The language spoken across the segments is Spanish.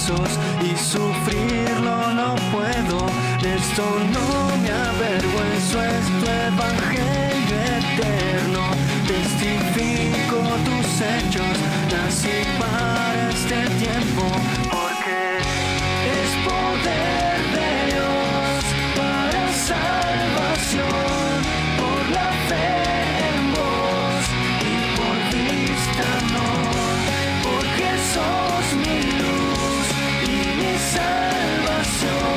huesos y sufrirlo no puedo. De esto no me avergüenzo, es tu evangelio eterno. Testifico tus hechos, nací para este tiempo, porque es poder de Dios para salvación, por la fe en vos y por vista no, porque sos mi luz y mi salvación.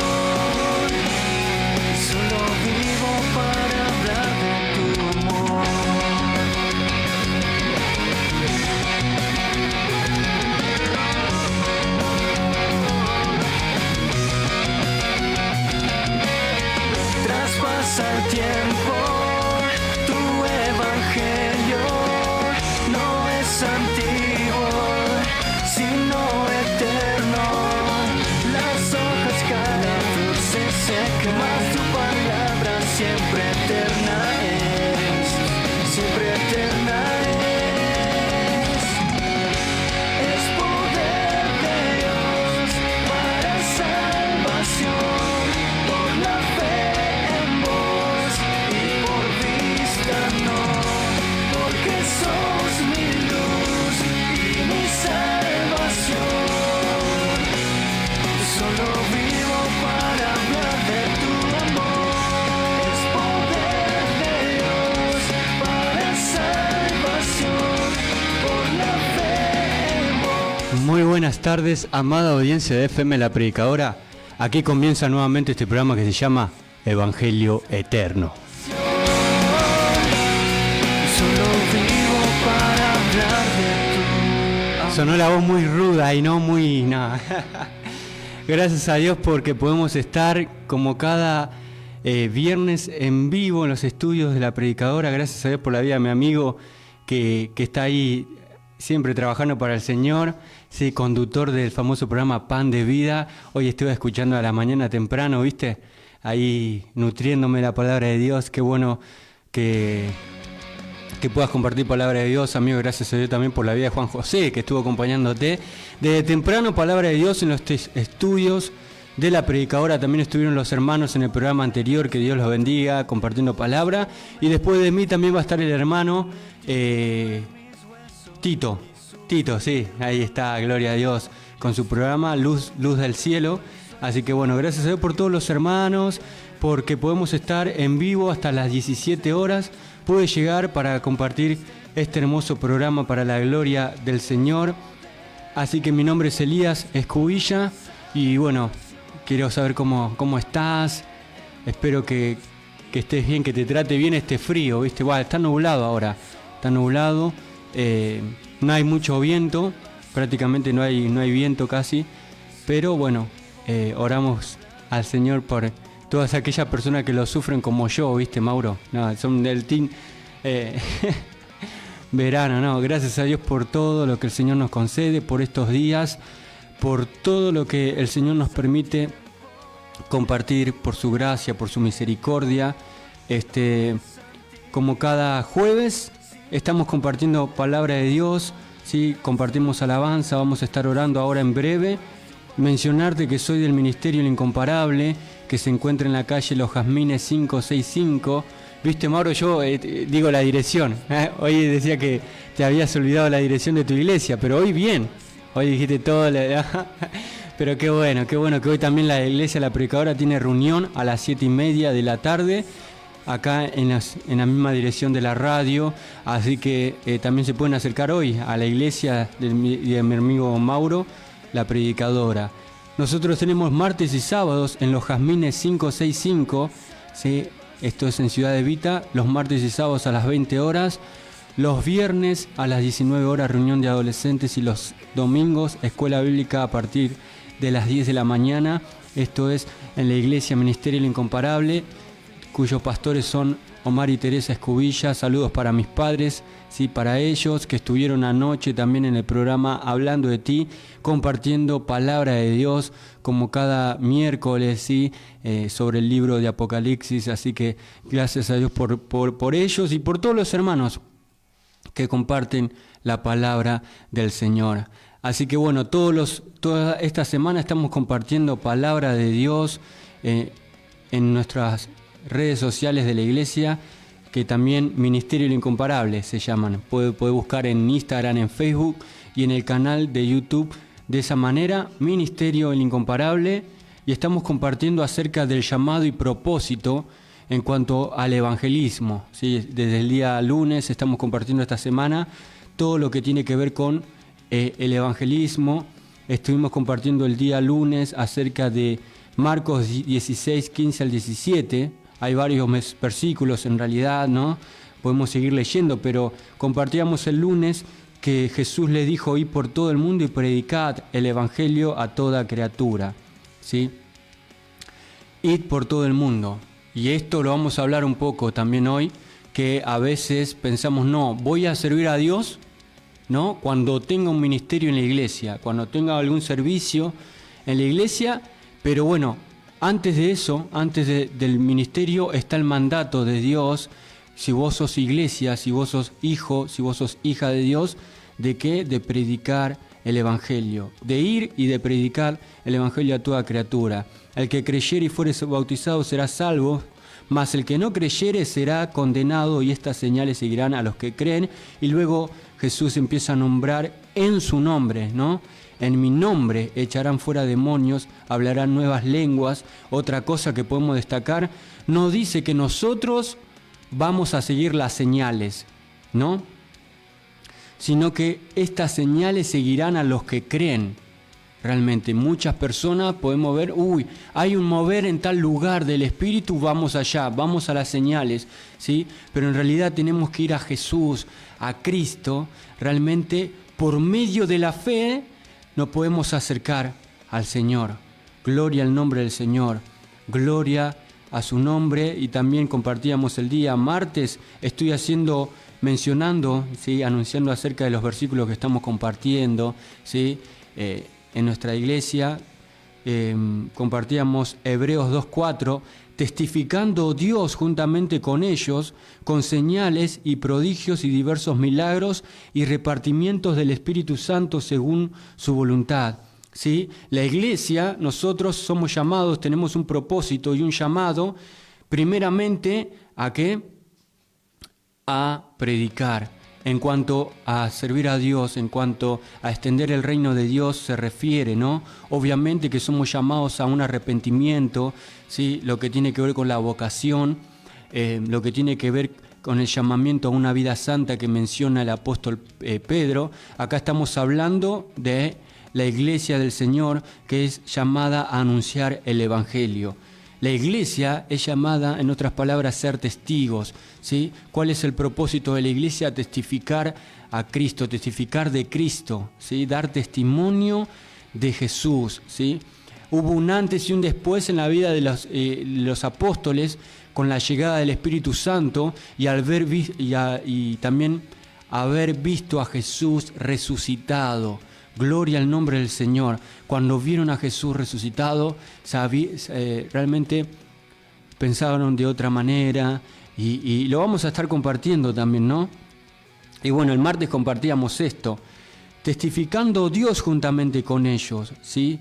Solo vivo para hablar de tu amor. Traspasa el tiempo, tu evangelio no es antiguo, sino eterno. Las hojas cada flor se secan, mas tu palabra siempre eterna es, siempre eterna es. Es poder de Dios para salvación, por la fe en vos y por vista no, porque sos mi luz y mi salvación. Solo vivo para hablar de tu amor. Es poder de Dios para salvación, por la fe en vos. Muy buenas tardes, amada audiencia de FM La Predicadora. Aquí comienza nuevamente este programa que se llama Evangelio Eterno. Solo vivo para hablar de tu. Sonó la voz muy ruda y no muy... No. Gracias a Dios porque podemos estar como cada viernes en vivo en los estudios de La Predicadora. Gracias a Dios por la vida de mi amigo que está ahí siempre trabajando para el Señor. Sí, conductor del famoso programa Pan de Vida. Hoy estuve escuchando a la mañana temprano, ¿viste? Ahí nutriéndome la palabra de Dios. Qué bueno que puedas compartir palabra de Dios, amigo. Gracias a Dios también por la vida de Juan José, que estuvo acompañándote. Desde temprano, palabra de Dios en los estudios de La Predicadora. También estuvieron los hermanos en el programa anterior, que Dios los bendiga, compartiendo palabra. Y después de mí también va a estar el hermano Tito, sí, ahí está, gloria a Dios, con su programa Luz del Cielo. Así que bueno, gracias a Dios por todos los hermanos, porque podemos estar en vivo hasta las 17 horas. Pude llegar para compartir este hermoso programa para la gloria del Señor. Así que mi nombre es Elías Escubilla y bueno, quiero saber cómo estás. Espero que estés bien, que te trate bien este frío, ¿viste? Bueno, está nublado ahora, está nublado. No hay mucho viento, prácticamente no hay viento casi, pero bueno, oramos al Señor por todas aquellas personas que lo sufren como yo, ¿viste, Mauro? No, son del team verano, no, gracias a Dios por todo lo que el Señor nos concede, por estos días, por todo lo que el Señor nos permite compartir, por su gracia, por su misericordia. Como cada jueves estamos compartiendo palabra de Dios, ¿sí? Compartimos alabanza, vamos a estar orando ahora en breve. Mencionarte que soy del Ministerio El Incomparable, que se encuentra en la calle Los Jazmines 565. Viste, Mauro, yo digo la dirección. Hoy decía que te habías olvidado la dirección de tu iglesia, pero hoy bien. Hoy dijiste todo. Pero qué bueno que hoy también la iglesia La Predicadora tiene reunión a las 7:30 de la tarde. Acá en la misma dirección de la radio, así que también se pueden acercar hoy a la iglesia de mi amigo Mauro, La Predicadora. Nosotros tenemos martes y sábados en Los Jazmines 565, ¿sí? Esto es en Ciudad de Vita, los martes y sábados a las 20 horas, los viernes a las 19 horas reunión de adolescentes y los domingos escuela bíblica a partir de las 10 de la mañana. Esto es en la iglesia Ministerio El Incomparable, cuyos pastores son Omar y Teresa Escubilla. Saludos para mis padres, ¿sí? Para ellos que estuvieron anoche también en el programa Hablando de Ti, compartiendo palabra de Dios como cada miércoles, ¿sí? Sobre el libro de Apocalipsis. Así que gracias a Dios por ellos y por todos los hermanos que comparten la palabra del Señor. Así que bueno, toda esta semana estamos compartiendo palabra de Dios en nuestras redes sociales de la iglesia, que también Ministerio Lo Incomparable se llaman. Puede buscar en Instagram, en Facebook y en el canal de YouTube. De esa manera, Ministerio El Incomparable, y estamos compartiendo acerca del llamado y propósito en cuanto al evangelismo, ¿sí? Desde el día lunes estamos compartiendo esta semana todo lo que tiene que ver con el evangelismo. Estuvimos compartiendo el día lunes acerca de Marcos 16, 15 al 17. Hay varios versículos en realidad, ¿no? Podemos seguir leyendo, pero compartíamos el lunes que Jesús le dijo: id por todo el mundo y predicad el evangelio a toda criatura, ¿sí? Id por todo el mundo. Y esto lo vamos a hablar un poco también hoy, que a veces pensamos, no, voy a servir a Dios, ¿no? Cuando tenga un ministerio en la iglesia, cuando tenga algún servicio en la iglesia, pero bueno, antes de eso, del ministerio está el mandato de Dios. Si vos sos iglesia, si vos sos hijo, si vos sos hija de Dios, ¿de qué? De predicar el evangelio, de ir y de predicar el evangelio a toda criatura. El que creyere y fuere bautizado será salvo, mas el que no creyere será condenado, y estas señales seguirán a los que creen. Y luego Jesús empieza a nombrar en su nombre, ¿no? En mi nombre echarán fuera demonios, hablarán nuevas lenguas. Otra cosa que podemos destacar, no dice que nosotros vamos a seguir las señales, ¿no? Sino que estas señales seguirán a los que creen. Realmente muchas personas podemos ver, hay un mover en tal lugar del Espíritu, vamos allá, vamos a las señales, ¿sí? Pero en realidad tenemos que ir a Jesús, a Cristo. Realmente por medio de la fe nos podemos acercar al Señor. Gloria al nombre del Señor, gloria a su nombre. Y también compartíamos el día martes, estoy mencionando, ¿sí? Anunciando acerca de los versículos que estamos compartiendo, ¿sí? En nuestra iglesia compartíamos Hebreos 2:4, testificando Dios juntamente con ellos, con señales y prodigios y diversos milagros y repartimientos del Espíritu Santo según su voluntad. ¿Sí? La iglesia, nosotros somos llamados, tenemos un propósito y un llamado, primeramente, ¿a qué? A predicar. En cuanto a servir a Dios, en cuanto a extender el reino de Dios se refiere, ¿no? Obviamente que somos llamados a un arrepentimiento, ¿sí? Lo que tiene que ver con la vocación, lo que tiene que ver con el llamamiento a una vida santa que menciona el apóstol Pedro. Acá estamos hablando de la iglesia del Señor, que es llamada a anunciar el evangelio. La iglesia es llamada, en otras palabras, a ser testigos, ¿sí? ¿Cuál es el propósito de la iglesia? Testificar a Cristo, testificar de Cristo, ¿sí? Dar testimonio de Jesús, ¿sí? Hubo un antes y un después en la vida de los apóstoles con la llegada del Espíritu Santo y también haber visto a Jesús resucitado. Gloria al nombre del Señor. Cuando vieron a Jesús resucitado, realmente pensaron de otra manera, y lo vamos a estar compartiendo también, ¿no? Y bueno, el martes compartíamos esto, testificando Dios juntamente con ellos, ¿sí?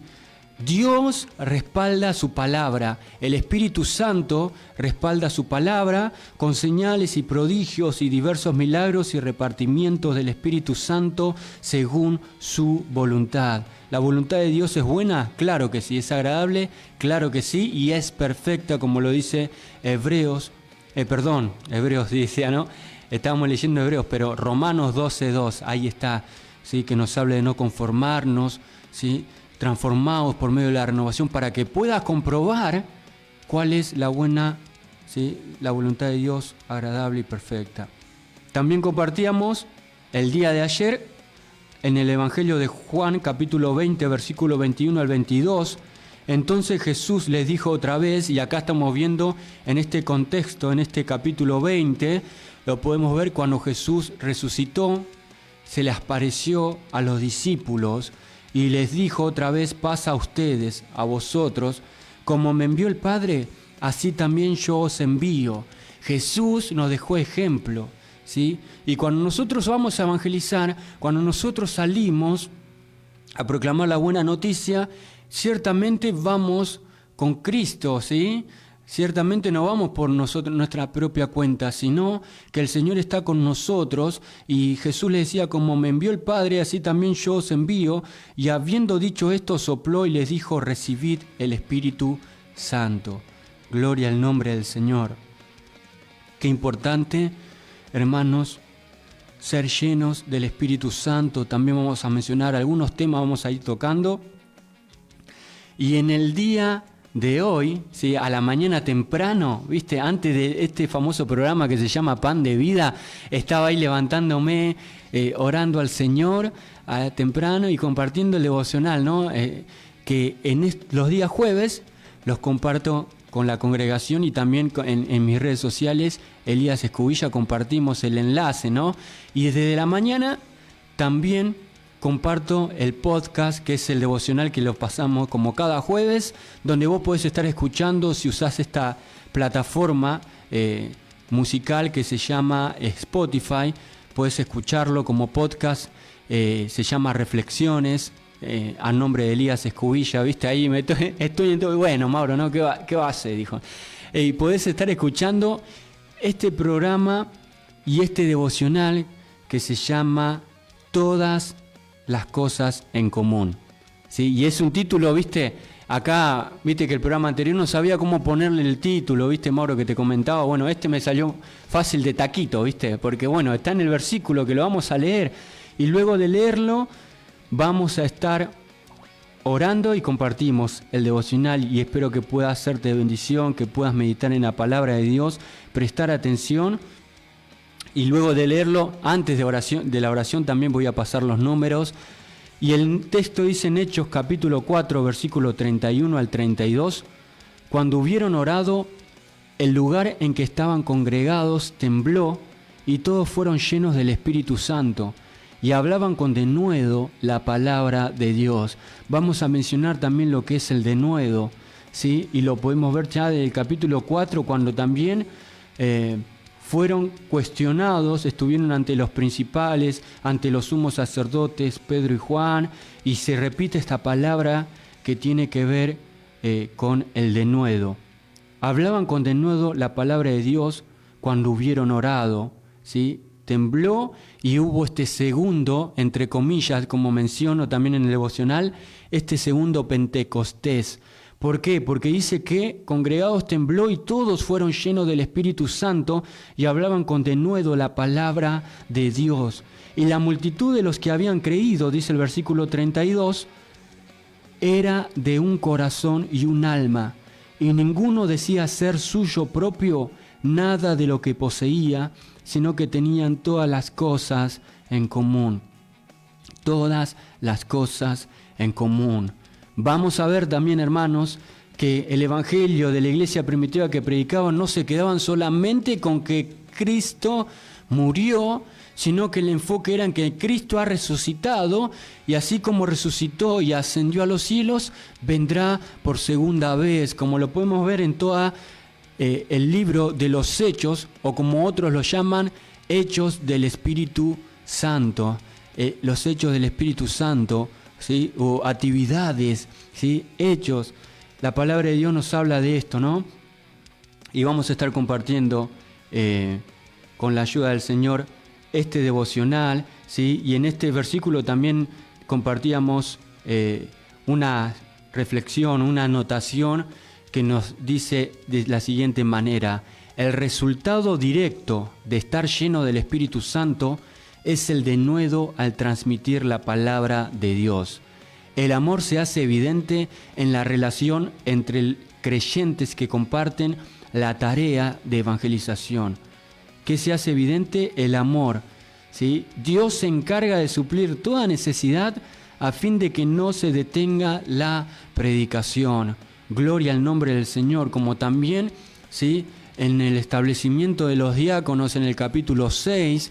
Dios respalda su palabra, el Espíritu Santo respalda su palabra con señales y prodigios y diversos milagros y repartimientos del Espíritu Santo según su voluntad. ¿La voluntad de Dios es buena? Claro que sí. ¿Es agradable? Claro que sí. Y es perfecta, como lo dice Hebreos dice, ¿no? Estábamos leyendo Hebreos, pero Romanos 12:2, ahí está, ¿sí? Que nos habla de no conformarnos, ¿sí? Transformados por medio de la renovación para que puedas comprobar cuál es la buena, ¿sí? La voluntad de Dios, agradable y perfecta. También compartíamos el día de ayer en el Evangelio de Juan, capítulo 20, versículo 21 al 22. Entonces Jesús les dijo otra vez, y acá estamos viendo en este contexto, en este capítulo 20, lo podemos ver cuando Jesús resucitó, se les apareció a los discípulos y les dijo otra vez: paz a ustedes, a vosotros, como me envió el Padre, así también yo os envío. Jesús nos dejó ejemplo, ¿sí? Y cuando nosotros vamos a evangelizar, cuando nosotros salimos, a proclamar la buena noticia, ciertamente vamos con Cristo, ¿sí? Ciertamente no vamos por nosotros, nuestra propia cuenta, sino que el Señor está con nosotros, y Jesús le decía: como me envió el Padre, así también yo os envío. Y habiendo dicho esto, sopló y les dijo: recibid el Espíritu Santo. Gloria al nombre del Señor. Qué importante, hermanos, ser llenos del Espíritu Santo. También vamos a mencionar algunos temas, vamos a ir tocando. Y en el día de hoy, ¿sí? A la mañana temprano, ¿viste? Antes de este famoso programa que se llama Pan de Vida, estaba ahí levantándome, orando al Señor temprano y compartiendo el devocional, ¿no? Que los días jueves los comparto con la congregación, y también en mis redes sociales, Elías Escubilla, compartimos el enlace, ¿no? Y desde la mañana también comparto el podcast, que es el devocional que lo pasamos como cada jueves, donde vos podés estar escuchando, si usás esta plataforma musical que se llama Spotify, podés escucharlo como podcast, se llama Reflexiones, a nombre de Elías Escubilla, ¿viste? Ahí estoy en todo. Bueno, Mauro, ¿no? ¿Qué va a hacer? Dijo. Y podés estar escuchando este programa y este devocional que se llama Todas las cosas en común, ¿sí? Y es un título, ¿viste? Acá, ¿viste? Que el programa anterior no sabía cómo ponerle el título, ¿viste, Mauro? Que te comentaba. Bueno, este me salió fácil de taquito, ¿viste? Porque, bueno, está en el versículo que lo vamos a leer, y luego de leerlo vamos a estar orando y compartimos el devocional, y espero que pueda hacerte de bendición, que puedas meditar en la palabra de Dios, prestar atención. Y luego de leerlo, antes de la oración también voy a pasar los números. Y el texto dice en Hechos capítulo 4, versículo 31 al 32, cuando hubieron orado, el lugar en que estaban congregados tembló, y todos fueron llenos del Espíritu Santo, y hablaban con denuedo la palabra de Dios. Vamos a mencionar también lo que es el denuedo, ¿sí? Y lo podemos ver ya del capítulo 4, cuando también fueron cuestionados, estuvieron ante los principales, ante los sumos sacerdotes, Pedro y Juan, y se repite esta palabra que tiene que ver con el denuedo. Hablaban con denuedo la palabra de Dios cuando hubieron orado, ¿sí? Tembló, y hubo este segundo, entre comillas, como menciono también en el devocional, este segundo Pentecostés. ¿Por qué? Porque dice que congregados tembló, y todos fueron llenos del Espíritu Santo y hablaban con denuedo la palabra de Dios. Y la multitud de los que habían creído, dice el versículo 32, era de un corazón y un alma, y ninguno decía ser suyo propio nada de lo que poseía, sino que tenían todas las cosas en común. Todas las cosas en común. Vamos a ver también, hermanos, que el evangelio de la iglesia primitiva que predicaban no se quedaban solamente con que Cristo murió, sino que el enfoque era en que Cristo ha resucitado, y así como resucitó y ascendió a los cielos, vendrá por segunda vez, como lo podemos ver en toda el libro de los Hechos, o como otros lo llaman, Hechos del Espíritu Santo. Los Hechos del Espíritu Santo, ¿sí? O actividades, ¿sí? Hechos. La palabra de Dios nos habla de esto, ¿no? Y vamos a estar compartiendo con la ayuda del Señor este devocional, ¿sí? Y en este versículo también compartíamos una reflexión, una anotación que nos dice de la siguiente manera: el resultado directo de estar lleno del Espíritu Santo es el denuedo al transmitir la palabra de Dios. El amor se hace evidente en la relación entre creyentes que comparten la tarea de evangelización. ¿Qué se hace evidente? El amor, ¿sí? Dios se encarga de suplir toda necesidad a fin de que no se detenga la predicación. Gloria al nombre del Señor, como también, ¿sí?, en el establecimiento de los diáconos en el capítulo 6,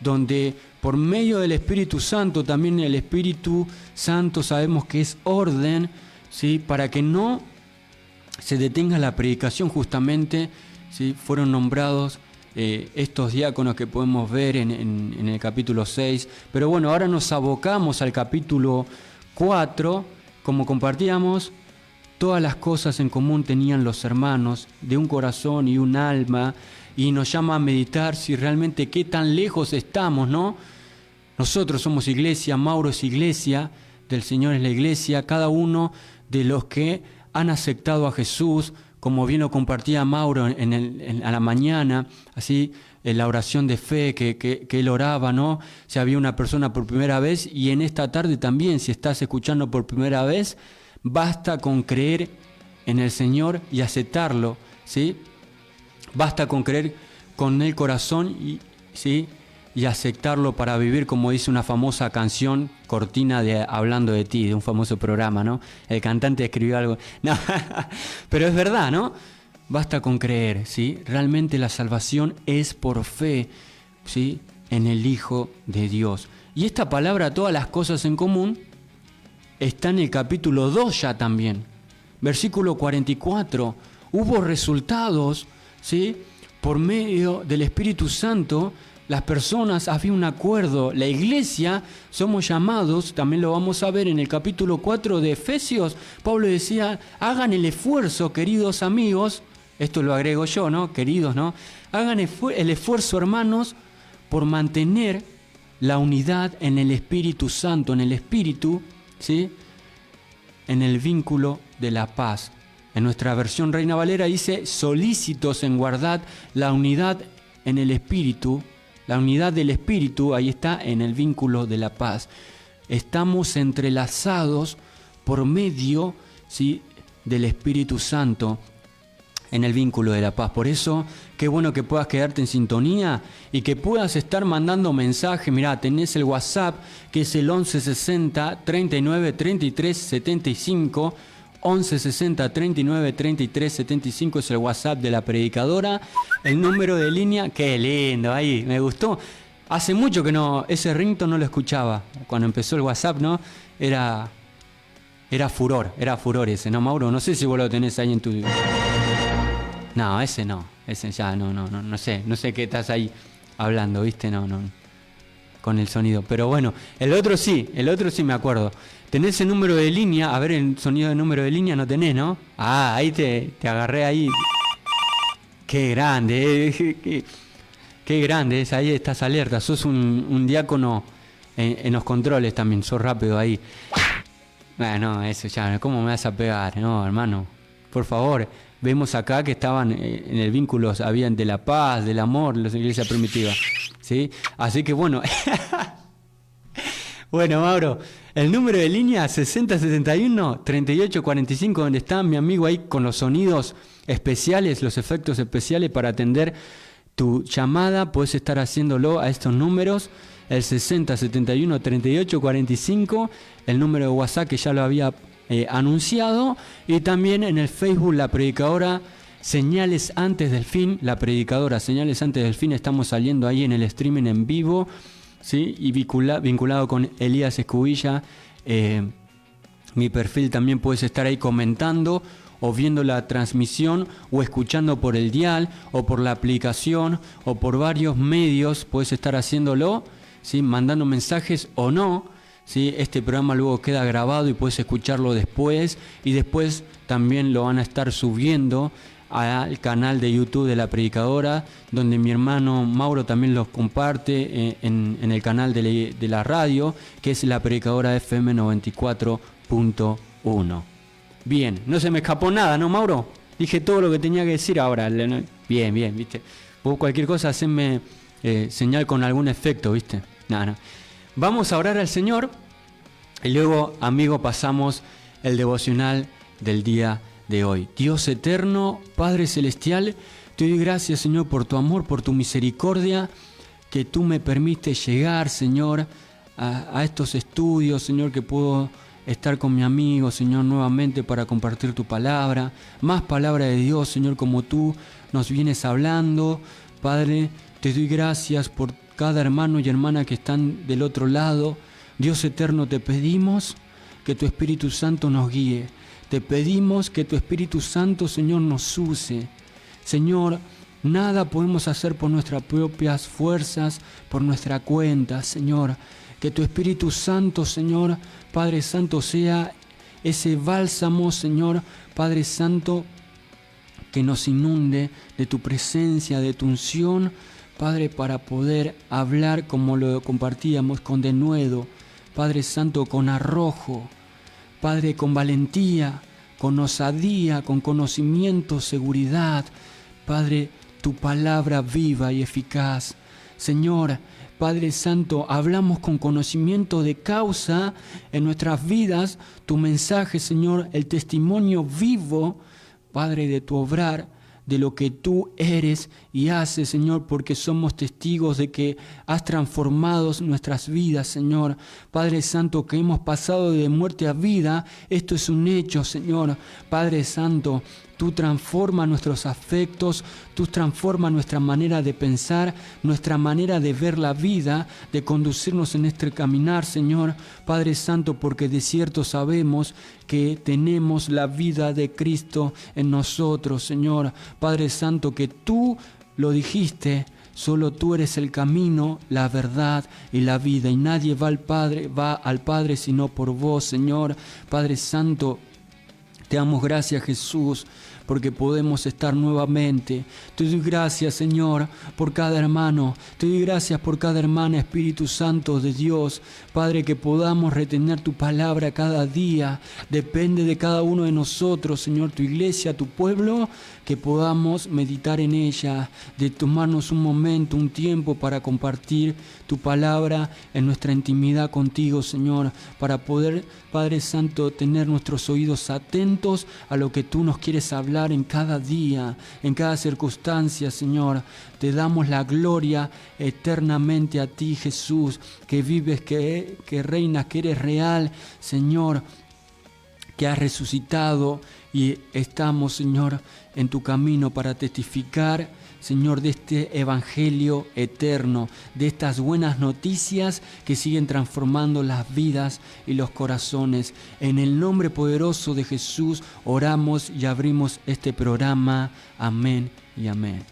donde por medio del Espíritu Santo, también el Espíritu Santo sabemos que es orden, ¿sí?, para que no se detenga la predicación, justamente, ¿sí?, fueron nombrados estos diáconos que podemos ver en el capítulo 6. Pero bueno, ahora nos abocamos al capítulo 4, como compartíamos, todas las cosas en común tenían los hermanos, de un corazón y un alma, y nos llama a meditar si realmente qué tan lejos estamos, ¿no? Nosotros somos iglesia, Mauro es iglesia, del Señor es la iglesia, cada uno de los que han aceptado a Jesús, como bien lo compartía Mauro a la mañana, así en la oración de fe que él oraba, ¿no? Si había una persona por primera vez, y en esta tarde también, si estás escuchando por primera vez, basta con creer en el Señor y aceptarlo, ¿sí? Basta con creer con el corazón ¿sí? Y aceptarlo para vivir, como dice una famosa canción, cortina de Hablando de ti, de un famoso programa, ¿no? El cantante escribió algo. No, pero es verdad, ¿no? Basta con creer, ¿sí? Realmente la salvación es por fe, ¿sí? En el Hijo de Dios. Y esta palabra, todas las cosas en común, está en el capítulo 2 ya también. Versículo 44. Hubo resultados, ¿sí? Por medio del Espíritu Santo, las personas, había un acuerdo. La iglesia, somos llamados, también lo vamos a ver en el capítulo 4 de Efesios. Pablo decía, hagan el esfuerzo, queridos amigos, esto lo agrego yo, ¿no? Queridos, ¿no? Hagan el esfuerzo, hermanos, por mantener la unidad en el Espíritu Santo, en el Espíritu, ¿sí? En el vínculo de la paz. En nuestra versión Reina Valera dice, solícitos en guardar la unidad en el Espíritu, la unidad del Espíritu, ahí está, en el vínculo de la paz. Estamos entrelazados por medio, ¿sí? Del Espíritu Santo en el vínculo de la paz. Por eso, qué bueno que puedas quedarte en sintonía y que puedas estar mandando mensajes. Mirá, tenés el WhatsApp, que es el 1160 39 33 75. 1160 39 33 75 es el WhatsApp de la predicadora. El número de línea, qué lindo, ahí, me gustó. Hace mucho que no, ese ringtone no lo escuchaba. Cuando empezó el WhatsApp, ¿no? Era furor ese, ¿no, Mauro? No sé si vos lo tenés ahí en tu... No, ese no, ese ya no sé qué estás ahí hablando, ¿viste? No, con el sonido. Pero bueno, el otro sí me acuerdo. ¿Tenés el número de línea? A ver, el sonido de número de línea no tenés, ¿no? Ah, ahí te agarré ahí. Qué grande, qué grande es, ahí estás alerta. Sos un diácono en los controles también, sos rápido ahí. Bueno, eso ya, ¿cómo me vas a pegar? No, hermano, por favor. Vemos acá que estaban en el vínculo, habían de la paz, del amor, la iglesia primitiva, ¿sí? Así que bueno, bueno, Mauro, el número de línea 6071-3845, donde está mi amigo ahí con los sonidos especiales, los efectos especiales para atender tu llamada, puedes estar haciéndolo a estos números, el 6071-3845, el número de WhatsApp que ya lo había anunciado, y también en el Facebook la predicadora Señales Antes del Fin, la predicadora Señales Antes del Fin, estamos saliendo ahí en el streaming en vivo, ¿sí? Y vinculado con Elías Escubilla, mi perfil también puedes estar ahí comentando o viendo la transmisión o escuchando por el dial o por la aplicación o por varios medios, puedes estar haciéndolo, ¿sí? Mandando mensajes o no. ¿Sí? Este programa luego queda grabado y puedes escucharlo después, y después también lo van a estar subiendo al canal de YouTube de la predicadora, donde mi hermano Mauro también lo comparte en el canal de la radio, que es la predicadora FM 94.1. Bien, no se me escapó nada, ¿no, Mauro? Dije todo lo que tenía que decir ahora. Bien, ¿viste? Vos cualquier cosa haceme señal con algún efecto, ¿viste? No. Vamos a orar al Señor y luego, amigo, pasamos el devocional del día de hoy. Dios eterno, Padre celestial, te doy gracias, Señor, por tu amor, por tu misericordia, que tú me permites llegar, Señor, a estos estudios, Señor, que puedo estar con mi amigo, Señor, nuevamente para compartir tu palabra, más palabra de Dios, Señor, como tú nos vienes hablando. Padre, te doy gracias por cada hermano y hermana que están del otro lado. Dios eterno, te pedimos que tu Espíritu Santo nos guíe. Te pedimos que tu Espíritu Santo, Señor, nos use. Señor, nada podemos hacer por nuestras propias fuerzas, por nuestra cuenta, Señor. Que tu Espíritu Santo, Señor, Padre Santo, sea ese bálsamo, Señor, Padre Santo, que nos inunde de tu presencia, de tu unción, Padre, para poder hablar como lo compartíamos, con denuedo, Padre Santo, con arrojo, Padre, con valentía, con osadía, con conocimiento, seguridad, Padre, tu palabra viva y eficaz. Señor, Padre Santo, hablamos con conocimiento de causa en nuestras vidas, tu mensaje, Señor, el testimonio vivo, Padre, de tu obrar, de lo que tú eres y haces, Señor, porque somos testigos de que has transformado nuestras vidas, Señor. Padre Santo, que hemos pasado de muerte a vida, esto es un hecho, Señor. Padre Santo, tú transformas nuestros afectos, tú transformas nuestra manera de pensar, nuestra manera de ver la vida, de conducirnos en este caminar, Señor. Padre Santo, porque de cierto sabemos que tenemos la vida de Cristo en nosotros, Señor. Padre Santo, que tú lo dijiste, solo tú eres el camino, la verdad y la vida, y nadie va al Padre sino por vos, Señor. Padre Santo, te damos gracias, Jesús, porque podemos estar nuevamente. Te doy gracias, Señor, por cada hermano. Te doy gracias por cada hermana, Espíritu Santo de Dios. Padre, que podamos retener tu palabra cada día. Depende de cada uno de nosotros, Señor, tu iglesia, tu pueblo, que podamos meditar en ella, de tomarnos un momento, un tiempo para compartir tu palabra en nuestra intimidad contigo, Señor, para poder, Padre Santo, tener nuestros oídos atentos a lo que tú nos quieres hablar en cada día, en cada circunstancia, Señor. Te damos la gloria eternamente a ti, Jesús, que vives, que reinas, que eres real, Señor, que has resucitado y estamos, Señor, en tu camino para testificar, Señor, de este evangelio eterno, de estas buenas noticias que siguen transformando las vidas y los corazones. En el nombre poderoso de Jesús oramos y abrimos este programa. Amén y amén.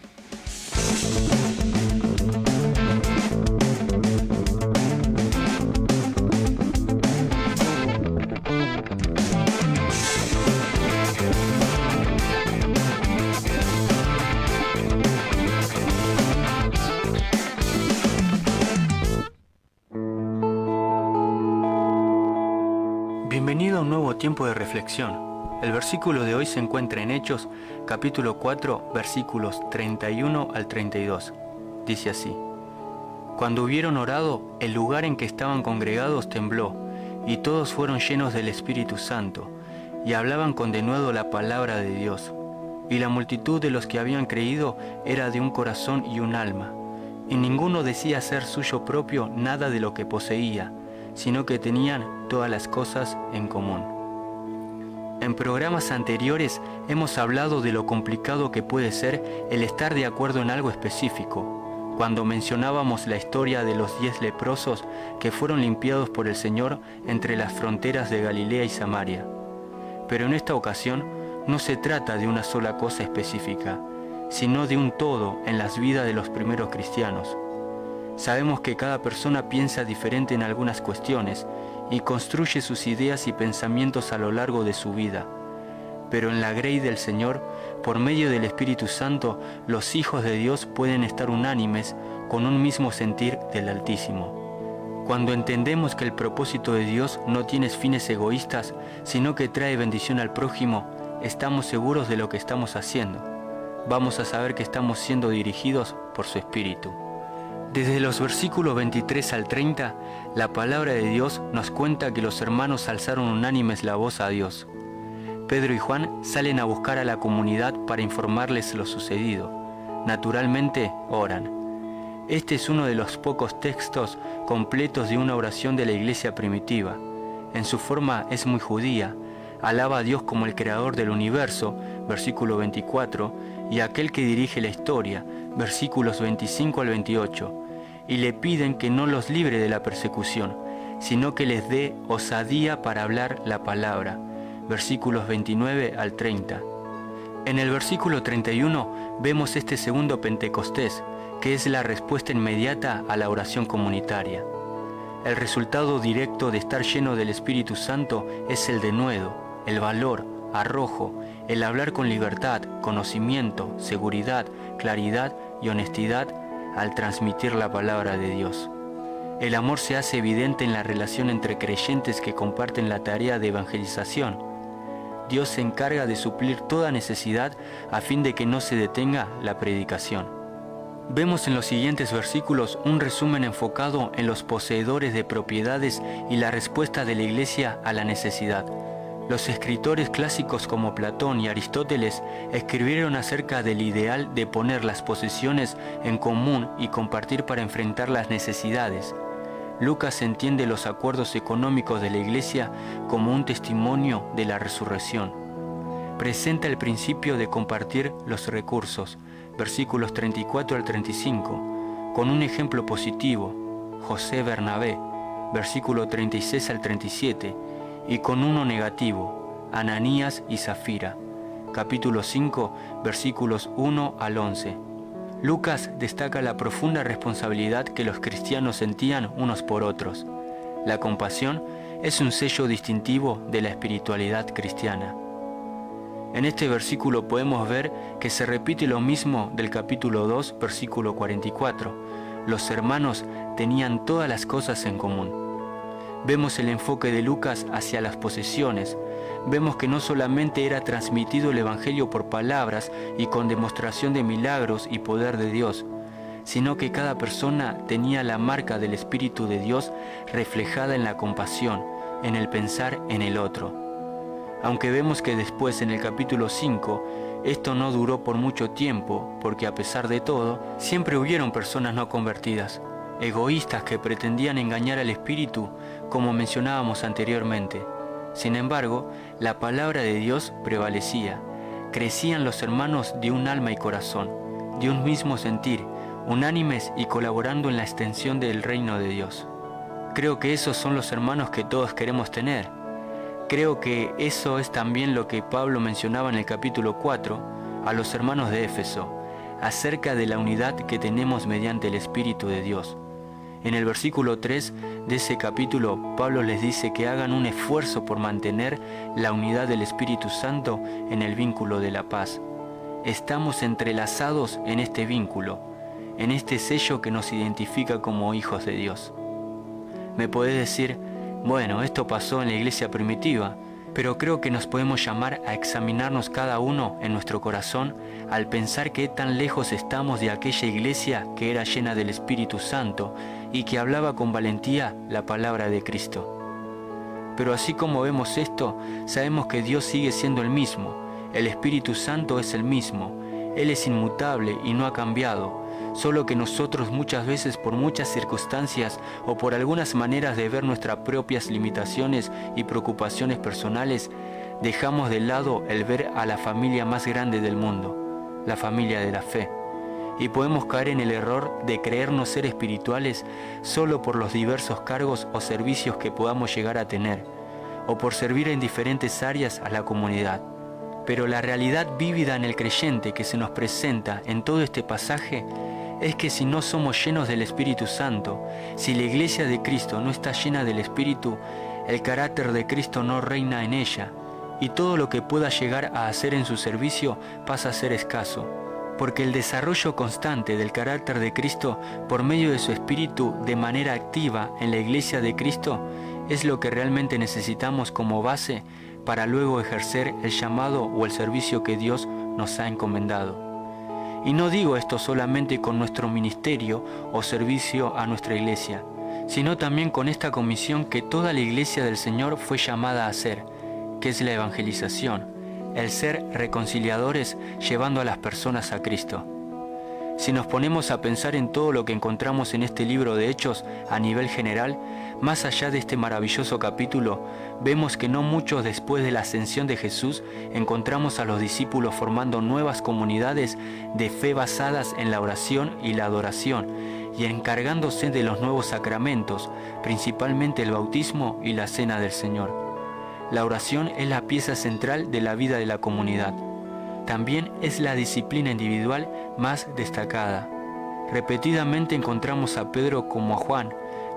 Bienvenido a un nuevo tiempo de reflexión. El versículo de hoy se encuentra en Hechos, capítulo 4, versículos 31 al 32. Dice así: Cuando hubieron orado, el lugar en que estaban congregados tembló, y todos fueron llenos del Espíritu Santo, y hablaban con denuedo la palabra de Dios. Y la multitud de los que habían creído era de un corazón y un alma, y ninguno decía ser suyo propio nada de lo que poseía, sino que tenían todas las cosas en común. En programas anteriores hemos hablado de lo complicado que puede ser el estar de acuerdo en algo específico, cuando mencionábamos la historia de los 10 leprosos que fueron limpiados por el Señor entre las fronteras de Galilea y Samaria. Pero en esta ocasión no se trata de una sola cosa específica, sino de un todo en las vidas de los primeros cristianos. Sabemos que cada persona piensa diferente en algunas cuestiones y construye sus ideas y pensamientos a lo largo de su vida. Pero en la grey del Señor, por medio del Espíritu Santo, los hijos de Dios pueden estar unánimes con un mismo sentir del Altísimo. Cuando entendemos que el propósito de Dios no tiene fines egoístas, sino que trae bendición al prójimo, estamos seguros de lo que estamos haciendo. Vamos a saber que estamos siendo dirigidos por su Espíritu. Desde los versículos 23 al 30, la palabra de Dios nos cuenta que los hermanos alzaron unánimes la voz a Dios. Pedro y Juan salen a buscar a la comunidad para informarles lo sucedido. Naturalmente, oran. Este es uno de los pocos textos completos de una oración de la iglesia primitiva. En su forma es muy judía. Alaba a Dios como el creador del universo, versículo 24, y aquel que dirige la historia, versículos 25 al 28. Y le piden que no los libre de la persecución, sino que les dé osadía para hablar la palabra, versículos 29 al 30. En el versículo 31 vemos este segundo Pentecostés, que es la respuesta inmediata a la oración comunitaria. El resultado directo de estar lleno del Espíritu Santo es el denuedo, el valor, arrojo, el hablar con libertad, conocimiento, seguridad, claridad y honestidad al transmitir la palabra de Dios. El amor se hace evidente en la relación entre creyentes que comparten la tarea de evangelización. Dios se encarga de suplir toda necesidad a fin de que no se detenga la predicación. Vemos en los siguientes versículos un resumen enfocado en los poseedores de propiedades y la respuesta de la Iglesia a la necesidad. Los escritores clásicos como Platón y Aristóteles escribieron acerca del ideal de poner las posesiones en común y compartir para enfrentar las necesidades. Lucas entiende los acuerdos económicos de la Iglesia como un testimonio de la resurrección. Presenta el principio de compartir los recursos, versículos 34 al 35, con un ejemplo positivo, José Bernabé, versículo 36 al 37, y con uno negativo, Ananías y Zafira, capítulo 5, versículos 1 al 11. Lucas destaca la profunda responsabilidad que los cristianos sentían unos por otros. La compasión es un sello distintivo de la espiritualidad cristiana. En este versículo podemos ver que se repite lo mismo del capítulo 2, versículo 44. Los hermanos tenían todas las cosas en común. Vemos el enfoque de Lucas hacia las posesiones. Vemos que no solamente era transmitido el Evangelio por palabras y con demostración de milagros y poder de Dios, sino que cada persona tenía la marca del Espíritu de Dios reflejada en la compasión, en el pensar en el otro. Aunque vemos que después en el capítulo 5 esto no duró por mucho tiempo, porque a pesar de todo, siempre hubieron personas no convertidas, egoístas que pretendían engañar al Espíritu, como mencionábamos anteriormente. Sin embargo, la palabra de Dios prevalecía. Crecían los hermanos de un alma y corazón, de un mismo sentir, unánimes y colaborando en la extensión del reino de Dios. Creo que esos son los hermanos que todos queremos tener. Creo que eso es también lo que Pablo mencionaba en el capítulo 4 a los hermanos de Éfeso, acerca de la unidad que tenemos mediante el Espíritu de Dios. En el versículo 3 de ese capítulo, Pablo les dice que hagan un esfuerzo por mantener la unidad del Espíritu Santo en el vínculo de la paz. Estamos entrelazados en este vínculo, en este sello que nos identifica como hijos de Dios. Me podés decir, bueno, esto pasó en la iglesia primitiva, pero creo que nos podemos llamar a examinarnos cada uno en nuestro corazón al pensar que tan lejos estamos de aquella iglesia que era llena del Espíritu Santo y que hablaba con valentía la palabra de Cristo. Pero así como vemos esto, sabemos que Dios sigue siendo el mismo, el Espíritu Santo es el mismo, Él es inmutable y no ha cambiado, solo que nosotros muchas veces por muchas circunstancias o por algunas maneras de ver nuestras propias limitaciones y preocupaciones personales, dejamos de lado el ver a la familia más grande del mundo, la familia de la fe, y podemos caer en el error de creernos ser espirituales solo por los diversos cargos o servicios que podamos llegar a tener, o por servir en diferentes áreas a la comunidad. Pero la realidad vívida en el creyente que se nos presenta en todo este pasaje es que si no somos llenos del Espíritu Santo, si la iglesia de Cristo no está llena del Espíritu, el carácter de Cristo no reina en ella, y todo lo que pueda llegar a hacer en su servicio pasa a ser escaso, porque el desarrollo constante del carácter de Cristo por medio de su Espíritu de manera activa en la iglesia de Cristo es lo que realmente necesitamos como base para luego ejercer el llamado o el servicio que Dios nos ha encomendado. Y no digo esto solamente con nuestro ministerio o servicio a nuestra iglesia, sino también con esta comisión que toda la iglesia del Señor fue llamada a hacer, que es la evangelización, el ser reconciliadores llevando a las personas a Cristo. Si nos ponemos a pensar en todo lo que encontramos en este libro de Hechos a nivel general, más allá de este maravilloso capítulo, vemos que no mucho después de la ascensión de Jesús encontramos a los discípulos formando nuevas comunidades de fe basadas en la oración y la adoración y encargándose de los nuevos sacramentos, principalmente el bautismo y la cena del Señor. La oración es la pieza central de la vida de la comunidad. También es la disciplina individual más destacada. Repetidamente encontramos a Pedro como a Juan,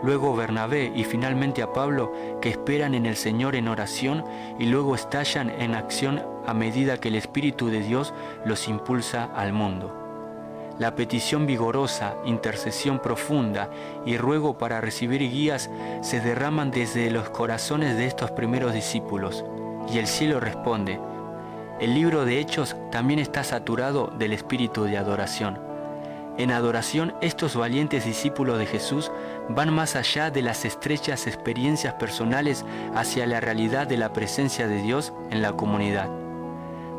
luego Bernabé y finalmente a Pablo, que esperan en el Señor en oración y luego estallan en acción a medida que el Espíritu de Dios los impulsa al mundo. La petición vigorosa, intercesión profunda y ruego para recibir guías se derraman desde los corazones de estos primeros discípulos, y el cielo responde. El libro de Hechos también está saturado del espíritu de adoración. En adoración, estos valientes discípulos de Jesús van más allá de las estrechas experiencias personales hacia la realidad de la presencia de Dios en la comunidad.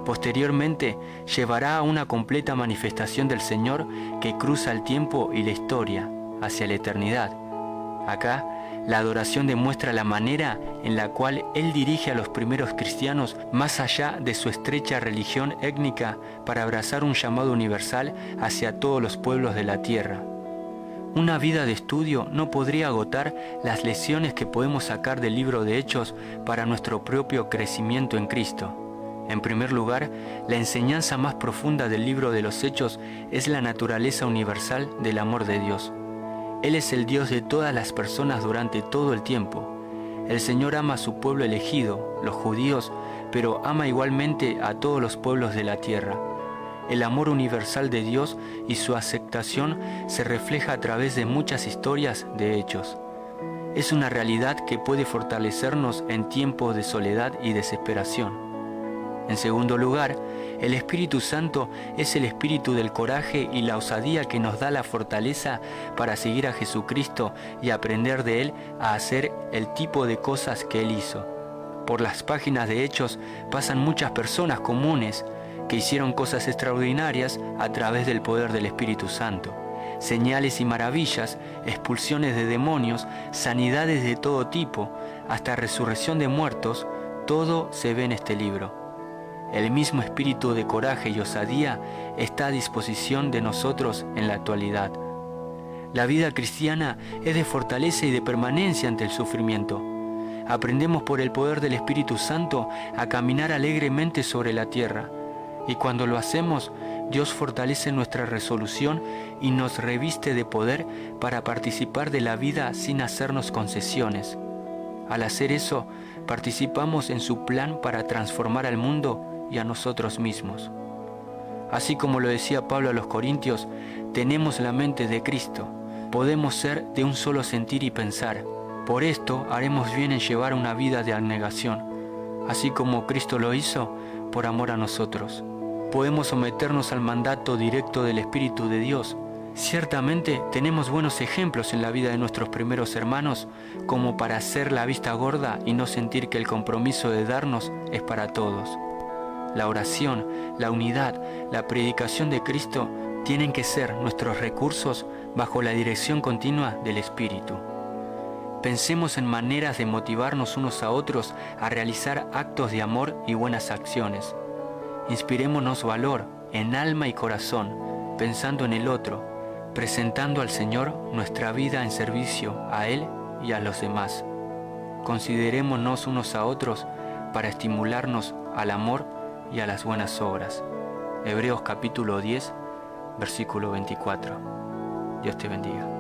Posteriormente, llevará a una completa manifestación del Señor que cruza el tiempo y la historia, hacia la eternidad. Acá, la adoración demuestra la manera en la cual Él dirige a los primeros cristianos más allá de su estrecha religión étnica para abrazar un llamado universal hacia todos los pueblos de la tierra. Una vida de estudio no podría agotar las lecciones que podemos sacar del libro de Hechos para nuestro propio crecimiento en Cristo. En primer lugar, la enseñanza más profunda del libro de los Hechos es la naturaleza universal del amor de Dios. Él es el Dios de todas las personas durante todo el tiempo. El Señor ama a su pueblo elegido, los judíos, pero ama igualmente a todos los pueblos de la tierra. El amor universal de Dios y su aceptación se refleja a través de muchas historias de hechos. Es una realidad que puede fortalecernos en tiempos de soledad y desesperación. En segundo lugar, el Espíritu Santo es el espíritu del coraje y la osadía que nos da la fortaleza para seguir a Jesucristo y aprender de Él a hacer el tipo de cosas que Él hizo. Por las páginas de Hechos pasan muchas personas comunes que hicieron cosas extraordinarias a través del poder del Espíritu Santo. Señales y maravillas, expulsiones de demonios, sanidades de todo tipo, hasta resurrección de muertos, todo se ve en este libro. El mismo espíritu de coraje y osadía está a disposición de nosotros en la actualidad. La vida cristiana es de fortaleza y de permanencia ante el sufrimiento. Aprendemos por el poder del Espíritu Santo a caminar alegremente sobre la tierra. Y cuando lo hacemos, Dios fortalece nuestra resolución y nos reviste de poder para participar de la vida sin hacernos concesiones. Al hacer eso, participamos en su plan para transformar al mundo y a nosotros mismos. Así como lo decía Pablo a los Corintios, tenemos la mente de Cristo. Podemos ser de un solo sentir y pensar. Por esto haremos bien en llevar una vida de abnegación, así como Cristo lo hizo por amor a nosotros. Podemos someternos al mandato directo del Espíritu de Dios. Ciertamente tenemos buenos ejemplos en la vida de nuestros primeros hermanos como para hacer la vista gorda y no sentir que el compromiso de darnos es para todos. La oración, la unidad, la predicación de Cristo tienen que ser nuestros recursos bajo la dirección continua del Espíritu. Pensemos en maneras de motivarnos unos a otros a realizar actos de amor y buenas acciones. Inspirémonos valor en alma y corazón, pensando en el otro, presentando al Señor nuestra vida en servicio a Él y a los demás. Considerémonos unos a otros para estimularnos al amor y a las buenas obras. Hebreos capítulo 10, versículo 24. Dios te bendiga.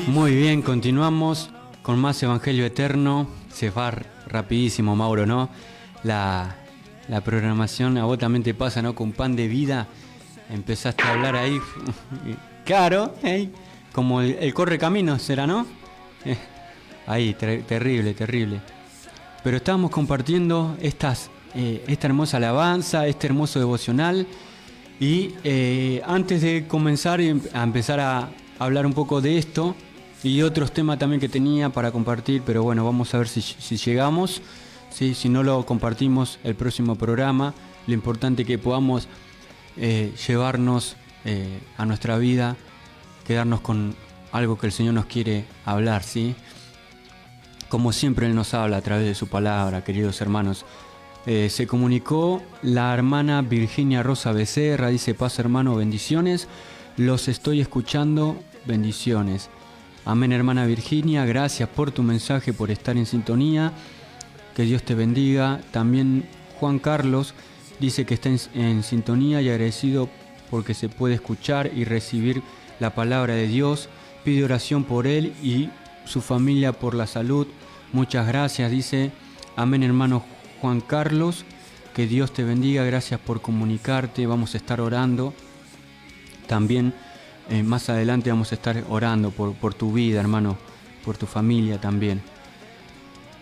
Muy bien, continuamos con más Evangelio Eterno. Se va rapidísimo, Mauro, ¿no? La programación a vos también te pasa, ¿no? Con Pan de Vida empezaste a hablar ahí, claro, ¿eh? Como el corre camino, ¿será, no? Ahí, terrible. Pero estábamos compartiendo esta hermosa alabanza, este hermoso devocional. Y antes de comenzar a empezar a hablar un poco de esto y otros temas también que tenía para compartir, pero bueno, vamos a ver si llegamos, ¿sí? Si no lo compartimos el próximo programa, lo importante es que podamos llevarnos a nuestra vida, quedarnos con algo que el Señor nos quiere hablar, ¿sí? Como siempre Él nos habla a través de su palabra, queridos hermanos. Se comunicó la hermana Virginia Rosa Becerra, dice: paz hermano, bendiciones, los estoy escuchando, bendiciones. Amén, hermana Virginia, gracias por tu mensaje, por estar en sintonía, que Dios te bendiga. También Juan Carlos dice que está en sintonía y agradecido porque se puede escuchar y recibir la palabra de Dios. Pide oración por él y su familia por la salud. Muchas gracias, dice. Amén, hermano Juan Carlos, que Dios te bendiga, gracias por comunicarte, vamos a estar orando. También más adelante vamos a estar orando por tu vida, hermano, por tu familia también.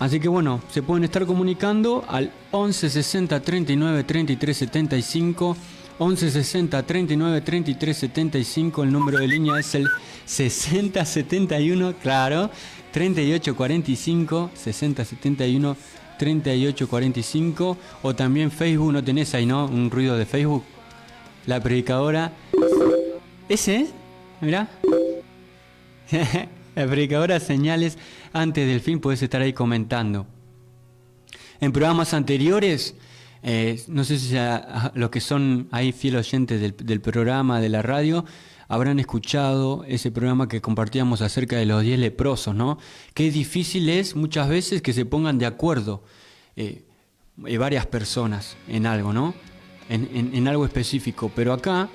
Así que bueno, se pueden estar comunicando al 11 60 39 33 75, 11 60 39 33 75, el número de línea es el 60 71, claro, 38 45, 60 71 3845, o también Facebook. No tenés ahí, ¿no? Un ruido de Facebook. La predicadora. ¿Ese? Mirá. La predicadora Señales. Antes del fin podés estar ahí comentando. En programas anteriores, no sé si los que son ahí fiel oyentes del programa, de la radio, habrán escuchado ese programa que compartíamos acerca de los 10 leprosos, ¿no? Qué difícil es muchas veces que se pongan de acuerdo varias personas en algo, ¿no? En algo específico. Pero acá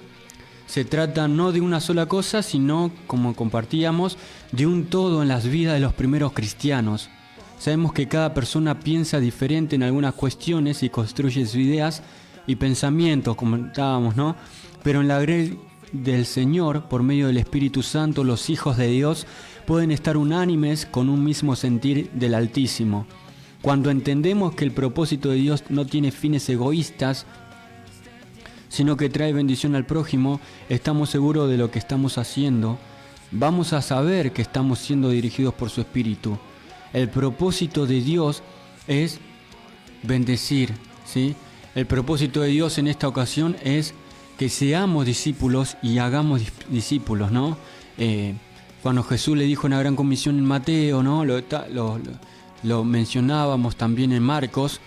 se trata no de una sola cosa, sino, como compartíamos, de un todo en las vidas de los primeros cristianos. Sabemos que cada persona piensa diferente en algunas cuestiones y construye sus ideas y pensamientos, comentábamos, ¿no? Pero en la grey del Señor, por medio del Espíritu Santo, los hijos de Dios pueden estar unánimes con un mismo sentir del Altísimo. Cuando entendemos que el propósito de Dios no tiene fines egoístas, sino que trae bendición al prójimo, estamos seguros de lo que estamos haciendo. Vamos a saber que estamos siendo dirigidos por su Espíritu. El propósito de Dios es bendecir, ¿sí? El propósito de Dios en esta ocasión es que seamos discípulos y hagamos discípulos, ¿no? Cuando Jesús le dijo en la gran comisión en Mateo, ¿no? Lo mencionábamos también en Marcos,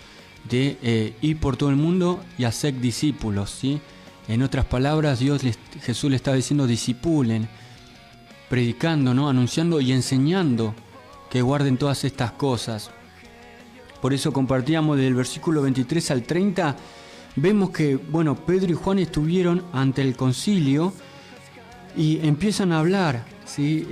de ir por todo el mundo y hacer discípulos, ¿sí? En otras palabras, Jesús le estaba diciendo: discipulen, predicando, ¿no? Anunciando y enseñando que guarden todas estas cosas. Por eso compartíamos del versículo 23 al 30. Vemos que, bueno, Pedro y Juan estuvieron ante el concilio y empiezan a hablar, ¿sí?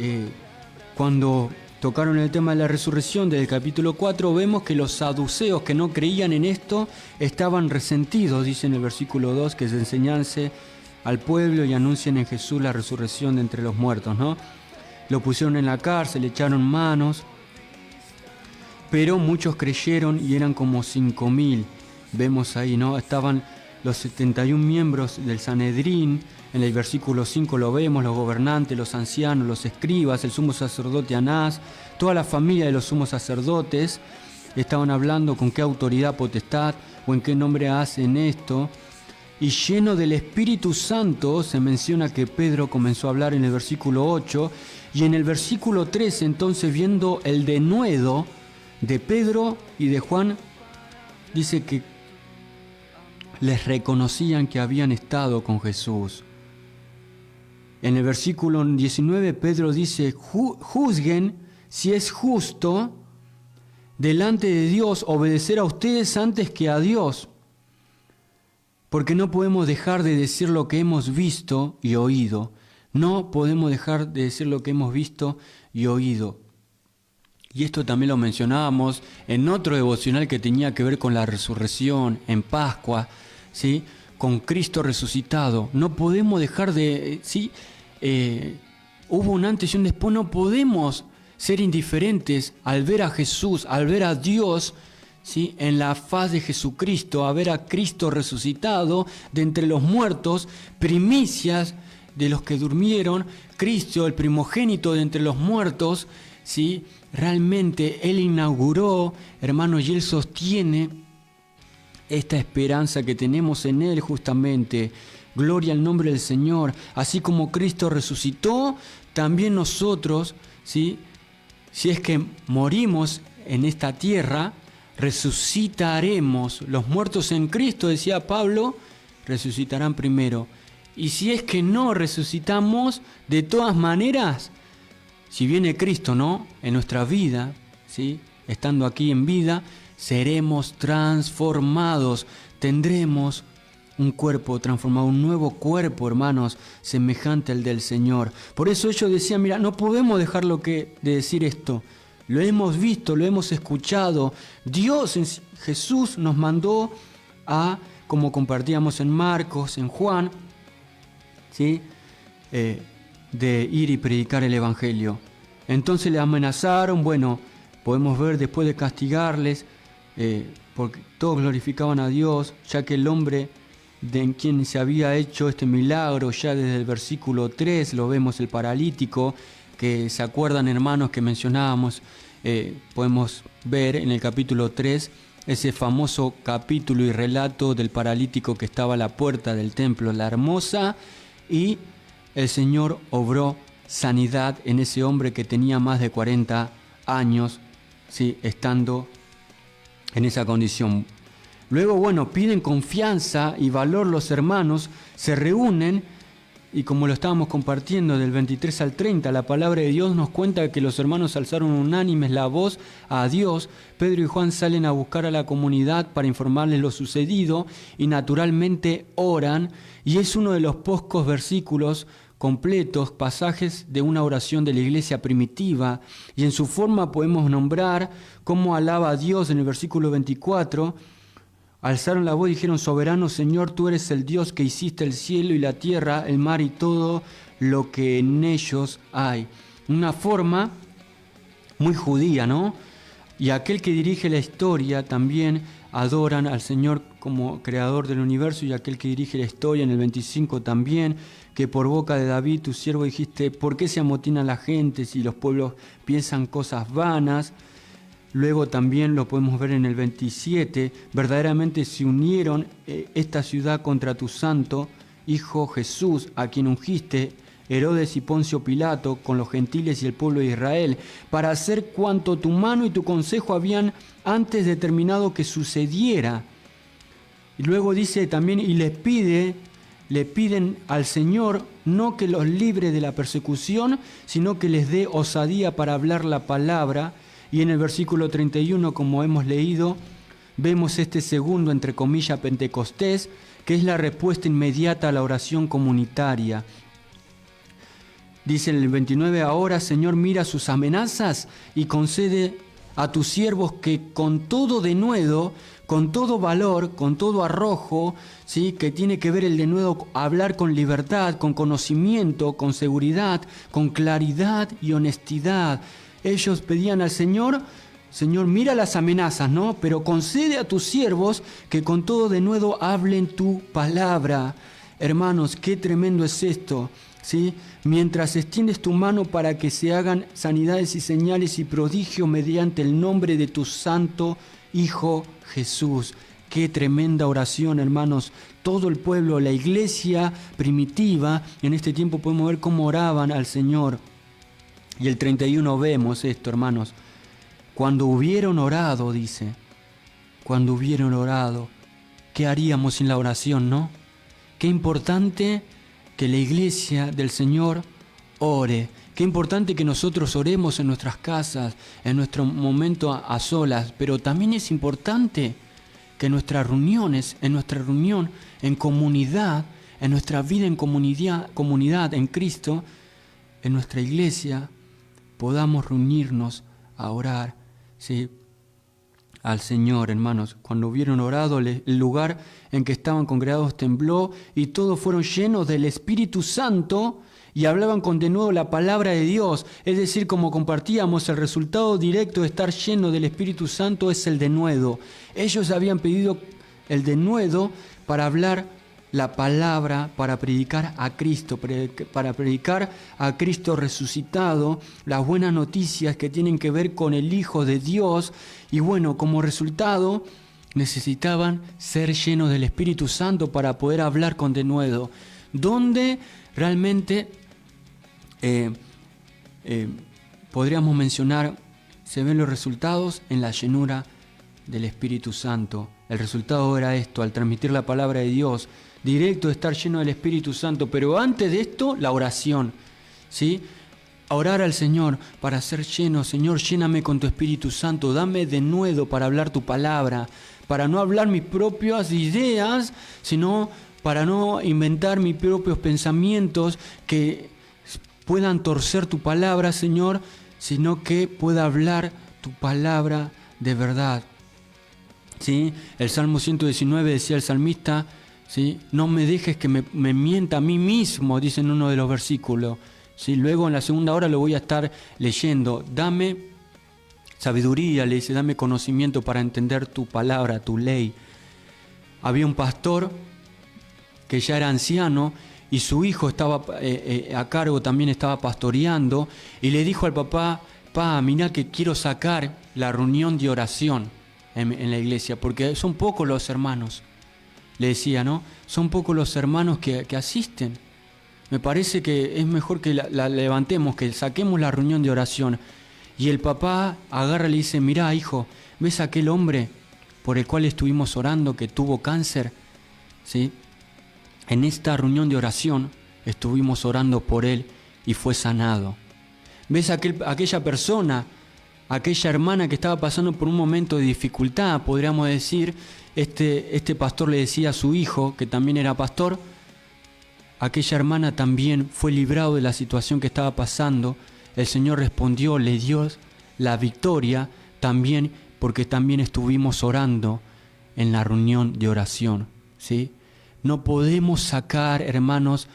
Cuando tocaron el tema de la resurrección del capítulo 4, vemos que los saduceos que no creían en esto estaban resentidos, dice en el versículo 2, que se enseñase al pueblo y anuncien en Jesús la resurrección de entre los muertos, ¿no? Lo pusieron en la cárcel, le echaron manos, pero muchos creyeron y eran como 5.000. Vemos ahí, ¿no? Estaban los 71 miembros del Sanedrín. En el versículo 5 lo vemos: los gobernantes, los ancianos, los escribas, el sumo sacerdote Anás, toda la familia de los sumos sacerdotes. Estaban hablando con qué autoridad, potestad o en qué nombre hacen esto. Y lleno del Espíritu Santo, se menciona que Pedro comenzó a hablar en el versículo 8. Y en el versículo 13, entonces, viendo el denuedo de Pedro y de Juan, dice que les reconocían que habían estado con Jesús. En el versículo 19, Pedro dice: juzguen si es justo delante de Dios obedecer a ustedes antes que a Dios, porque no podemos dejar de decir lo que hemos visto y oído. No podemos dejar de decir lo que hemos visto y oído. Y esto también lo mencionábamos en otro devocional que tenía que ver con la resurrección, en Pascua, ¿sí? Con Cristo resucitado. No podemos dejar de... ¿sí? Hubo un antes y un después. No podemos ser indiferentes al ver a Jesús, al ver a Dios, ¿sí? En la faz de Jesucristo, a ver a Cristo resucitado de entre los muertos, primicias de los que durmieron, Cristo, el primogénito de entre los muertos, ¿sí? Realmente Él inauguró, hermanos, y Él sostiene esta esperanza que tenemos en Él justamente. Gloria al nombre del Señor. Así como Cristo resucitó, también nosotros, ¿sí? Si es que morimos en esta tierra, resucitaremos. Los muertos en Cristo, decía Pablo, resucitarán primero. Y si es que no resucitamos, de todas maneras, si viene Cristo, ¿no? En nuestra vida, ¿sí? Estando aquí en vida, seremos transformados. Tendremos un cuerpo transformado, un nuevo cuerpo, hermanos, semejante al del Señor. Por eso ellos decían, mira, no podemos dejar de decir esto. Lo hemos visto, lo hemos escuchado. Dios en Jesús nos mandó a, como compartíamos en Marcos, en Juan, ¿sí? De ir y predicar el Evangelio. Entonces le amenazaron, bueno, podemos ver después de castigarles, porque todos glorificaban a Dios, ya que el hombre de quien se había hecho este milagro, ya desde el versículo 3 lo vemos, el paralítico, que se acuerdan, hermanos, que mencionábamos, podemos ver en el capítulo 3 ese famoso capítulo y relato del paralítico que estaba a la puerta del templo, la hermosa, y el Señor obró sanidad en ese hombre que tenía más de 40 años, ¿sí? Estando en esa condición. Luego, bueno, piden confianza y valor los hermanos, se reúnen y como lo estábamos compartiendo del 23 al 30, la palabra de Dios nos cuenta que los hermanos alzaron unánimes la voz a Dios. Pedro y Juan salen a buscar a la comunidad para informarles lo sucedido y naturalmente oran, y es uno de los pocos versículos completos, pasajes de una oración de la iglesia primitiva, y en su forma podemos nombrar cómo alaba a Dios en el versículo 24. Alzaron la voz y dijeron, soberano Señor, tú eres el Dios que hiciste el cielo y la tierra, el mar y todo lo que en ellos hay. Una forma muy judía, ¿no? Y aquel que dirige la historia también adoran al Señor como creador del universo, y aquel que dirige la historia en el 25 también, que por boca de David, tu siervo, dijiste, ¿por qué se amotinan la gente si los pueblos piensan cosas vanas? Luego también lo podemos ver en el 27, verdaderamente se unieron esta ciudad contra tu santo Hijo Jesús, a quien ungiste, Herodes y Poncio Pilato, con los gentiles y el pueblo de Israel, para hacer cuanto tu mano y tu consejo habían antes determinado que sucediera. Y luego dice también, y le piden al Señor no que los libre de la persecución, sino que les dé osadía para hablar la palabra. Y en el versículo 31, como hemos leído, vemos este segundo, entre comillas, Pentecostés, que es la respuesta inmediata a la oración comunitaria. Dice en el 29, ahora, Señor, mira sus amenazas y concede a tus siervos que con todo denuedo, con todo valor, con todo arrojo, ¿sí? Que tiene que ver el denuedo, hablar con libertad, con conocimiento, con seguridad, con claridad y honestidad. Ellos pedían al Señor, Señor, mira las amenazas, ¿no? Pero concede a tus siervos que con todo denuedo hablen tu palabra. Hermanos, qué tremendo es esto, ¿sí? Mientras extiendes tu mano para que se hagan sanidades y señales y prodigios mediante el nombre de tu santo Hijo Jesús. Qué tremenda oración, hermanos. Todo el pueblo, la iglesia primitiva, en este tiempo podemos ver cómo oraban al Señor. Y el 31 vemos esto, hermanos. Cuando hubieron orado, dice, cuando hubieron orado, ¿qué haríamos sin la oración, no? Qué importante que la iglesia del Señor ore. Qué importante que nosotros oremos en nuestras casas, en nuestro momento a solas. Pero también es importante que en nuestra reunión, en comunidad, en nuestra vida en comunidad en Cristo, en nuestra iglesia, podamos reunirnos a orar, ¿sí?, al Señor, hermanos. Cuando hubieron orado, el lugar en que estaban congregados tembló y todos fueron llenos del Espíritu Santo y hablaban con denuedo la palabra de Dios. Es decir, como compartíamos, el resultado directo de estar lleno del Espíritu Santo es el denuedo. Ellos habían pedido el denuedo para hablar la palabra, para predicar a Cristo, para predicar a Cristo resucitado, las buenas noticias que tienen que ver con el Hijo de Dios. Y bueno, como resultado, necesitaban ser llenos del Espíritu Santo para poder hablar con denuedo. ¿Dónde realmente podríamos mencionar, se ven los resultados? En la llenura del Espíritu Santo. El resultado era esto, al transmitir la palabra de Dios, directo de estar lleno del Espíritu Santo. Pero antes de esto, la oración, ¿sí? A orar al Señor para ser lleno. Señor, lléname con tu Espíritu Santo, dame denuedo para hablar tu palabra, para no hablar mis propias ideas, sino para no inventar mis propios pensamientos que puedan torcer tu palabra, Señor, sino que pueda hablar tu palabra de verdad. ¿Sí? El Salmo 119 decía el salmista, ¿sí?, no me dejes que me mienta a mí mismo, dice en uno de los versículos. ¿Sí? Luego en la segunda hora lo voy a estar leyendo. Dame sabiduría, le dice, dame conocimiento para entender tu palabra, tu ley. Había un pastor que ya era anciano y su hijo estaba a cargo, también estaba pastoreando, y le dijo al papá, mirá que quiero sacar la reunión de oración en la iglesia, porque son pocos los hermanos. Le decía, ¿no? Son pocos los hermanos que asisten. Me parece que es mejor que la levantemos, que saquemos la reunión de oración. Y el papá agarra y le dice, mirá, hijo, ¿ves a aquel hombre por el cual estuvimos orando que tuvo cáncer? ¿Sí? En esta reunión de oración estuvimos orando por él y fue sanado. ¿Ves a aquella persona, aquella hermana que estaba pasando por un momento de dificultad, podríamos decir? Este pastor le decía a su hijo, que también era pastor, aquella hermana también fue librado de la situación que estaba pasando. El Señor respondió, le dio la victoria también, porque también estuvimos orando en la reunión de oración, ¿sí? No podemos sacar, hermanos,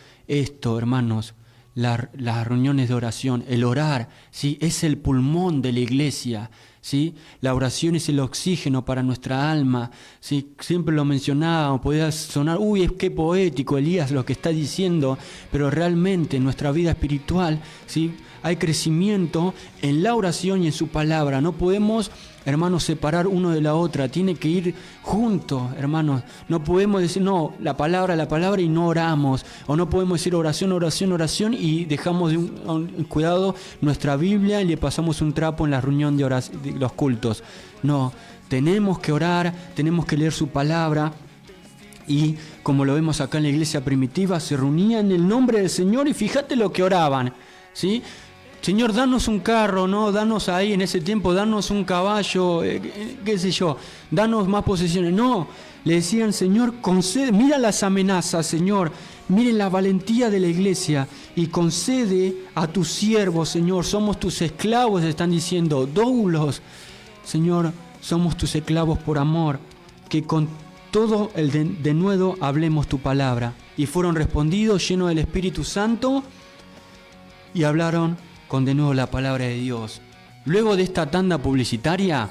las reuniones de oración, el orar, ¿sí?, es el pulmón de la iglesia, ¿sí? La oración es el oxígeno para nuestra alma, ¿sí? Siempre lo mencionábamos, podía sonar, qué poético Elías lo que está diciendo, pero realmente en nuestra vida espiritual, ¿sí?, hay crecimiento en la oración y en su palabra. No podemos, hermanos, separar uno de la otra, tiene que ir juntos, hermanos. No podemos decir, no, la palabra y no oramos, o no podemos decir oración y dejamos de un cuidado nuestra Biblia y le pasamos un trapo en la reunión de los cultos. No, tenemos que orar, tenemos que leer su palabra. Y como lo vemos acá en la iglesia primitiva, se reunían en el nombre del Señor y fíjate lo que oraban, ¿sí? Señor, danos un carro, ¿no? Danos ahí en ese tiempo, danos un caballo, qué sé yo, danos más posesiones. No, le decían, Señor, concede, mira las amenazas, Señor, miren la valentía de la iglesia y concede a tus siervos, Señor, somos tus esclavos, están diciendo, doulos, Señor, somos tus esclavos por amor, que con todo el denuedo hablemos tu palabra. Y fueron respondidos llenos del Espíritu Santo y hablaron con de nuevo la palabra de Dios. Luego de esta tanda publicitaria,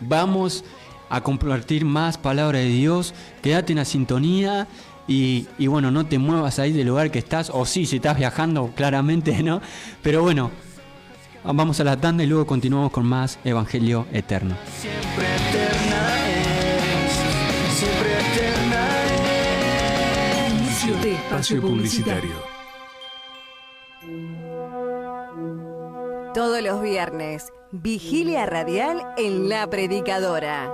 vamos a compartir más palabra de Dios. Quédate en la sintonía y bueno, no te muevas ahí del lugar que estás, o sí, si estás viajando, claramente, ¿no? Pero bueno, vamos a la tanda y luego continuamos con más Evangelio Eterno. Siempre eterna es, siempre eterna es. Inicio de espacio publicitario. Todos los viernes, Vigilia Radial en La Predicadora.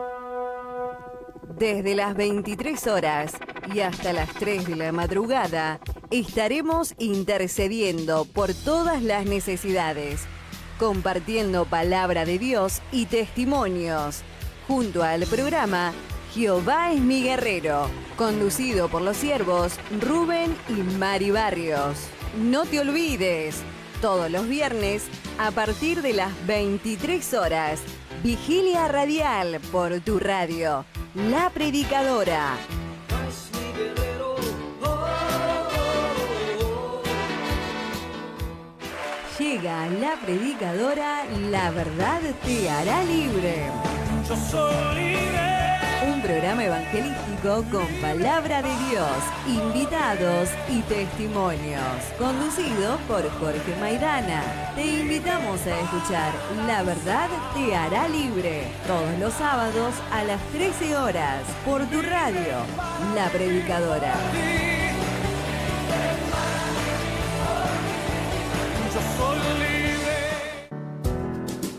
Desde las 23 horas y hasta las 3 de la madrugada, estaremos intercediendo por todas las necesidades, compartiendo palabra de Dios y testimonios, junto al programa Jehová es mi guerrero, conducido por los siervos Rubén y Mari Barrios. No te olvides, todos los viernes a partir de las 23 horas, Vigilia Radial por tu radio, La Predicadora. Llega La Predicadora, la verdad te hará libre. Yo soy libre. Un programa evangelístico con palabra de Dios, invitados y testimonios. Conducido por Jorge Maidana. Te invitamos a escuchar La verdad te hará libre. Todos los sábados a las 13 horas por tu radio, La Predicadora.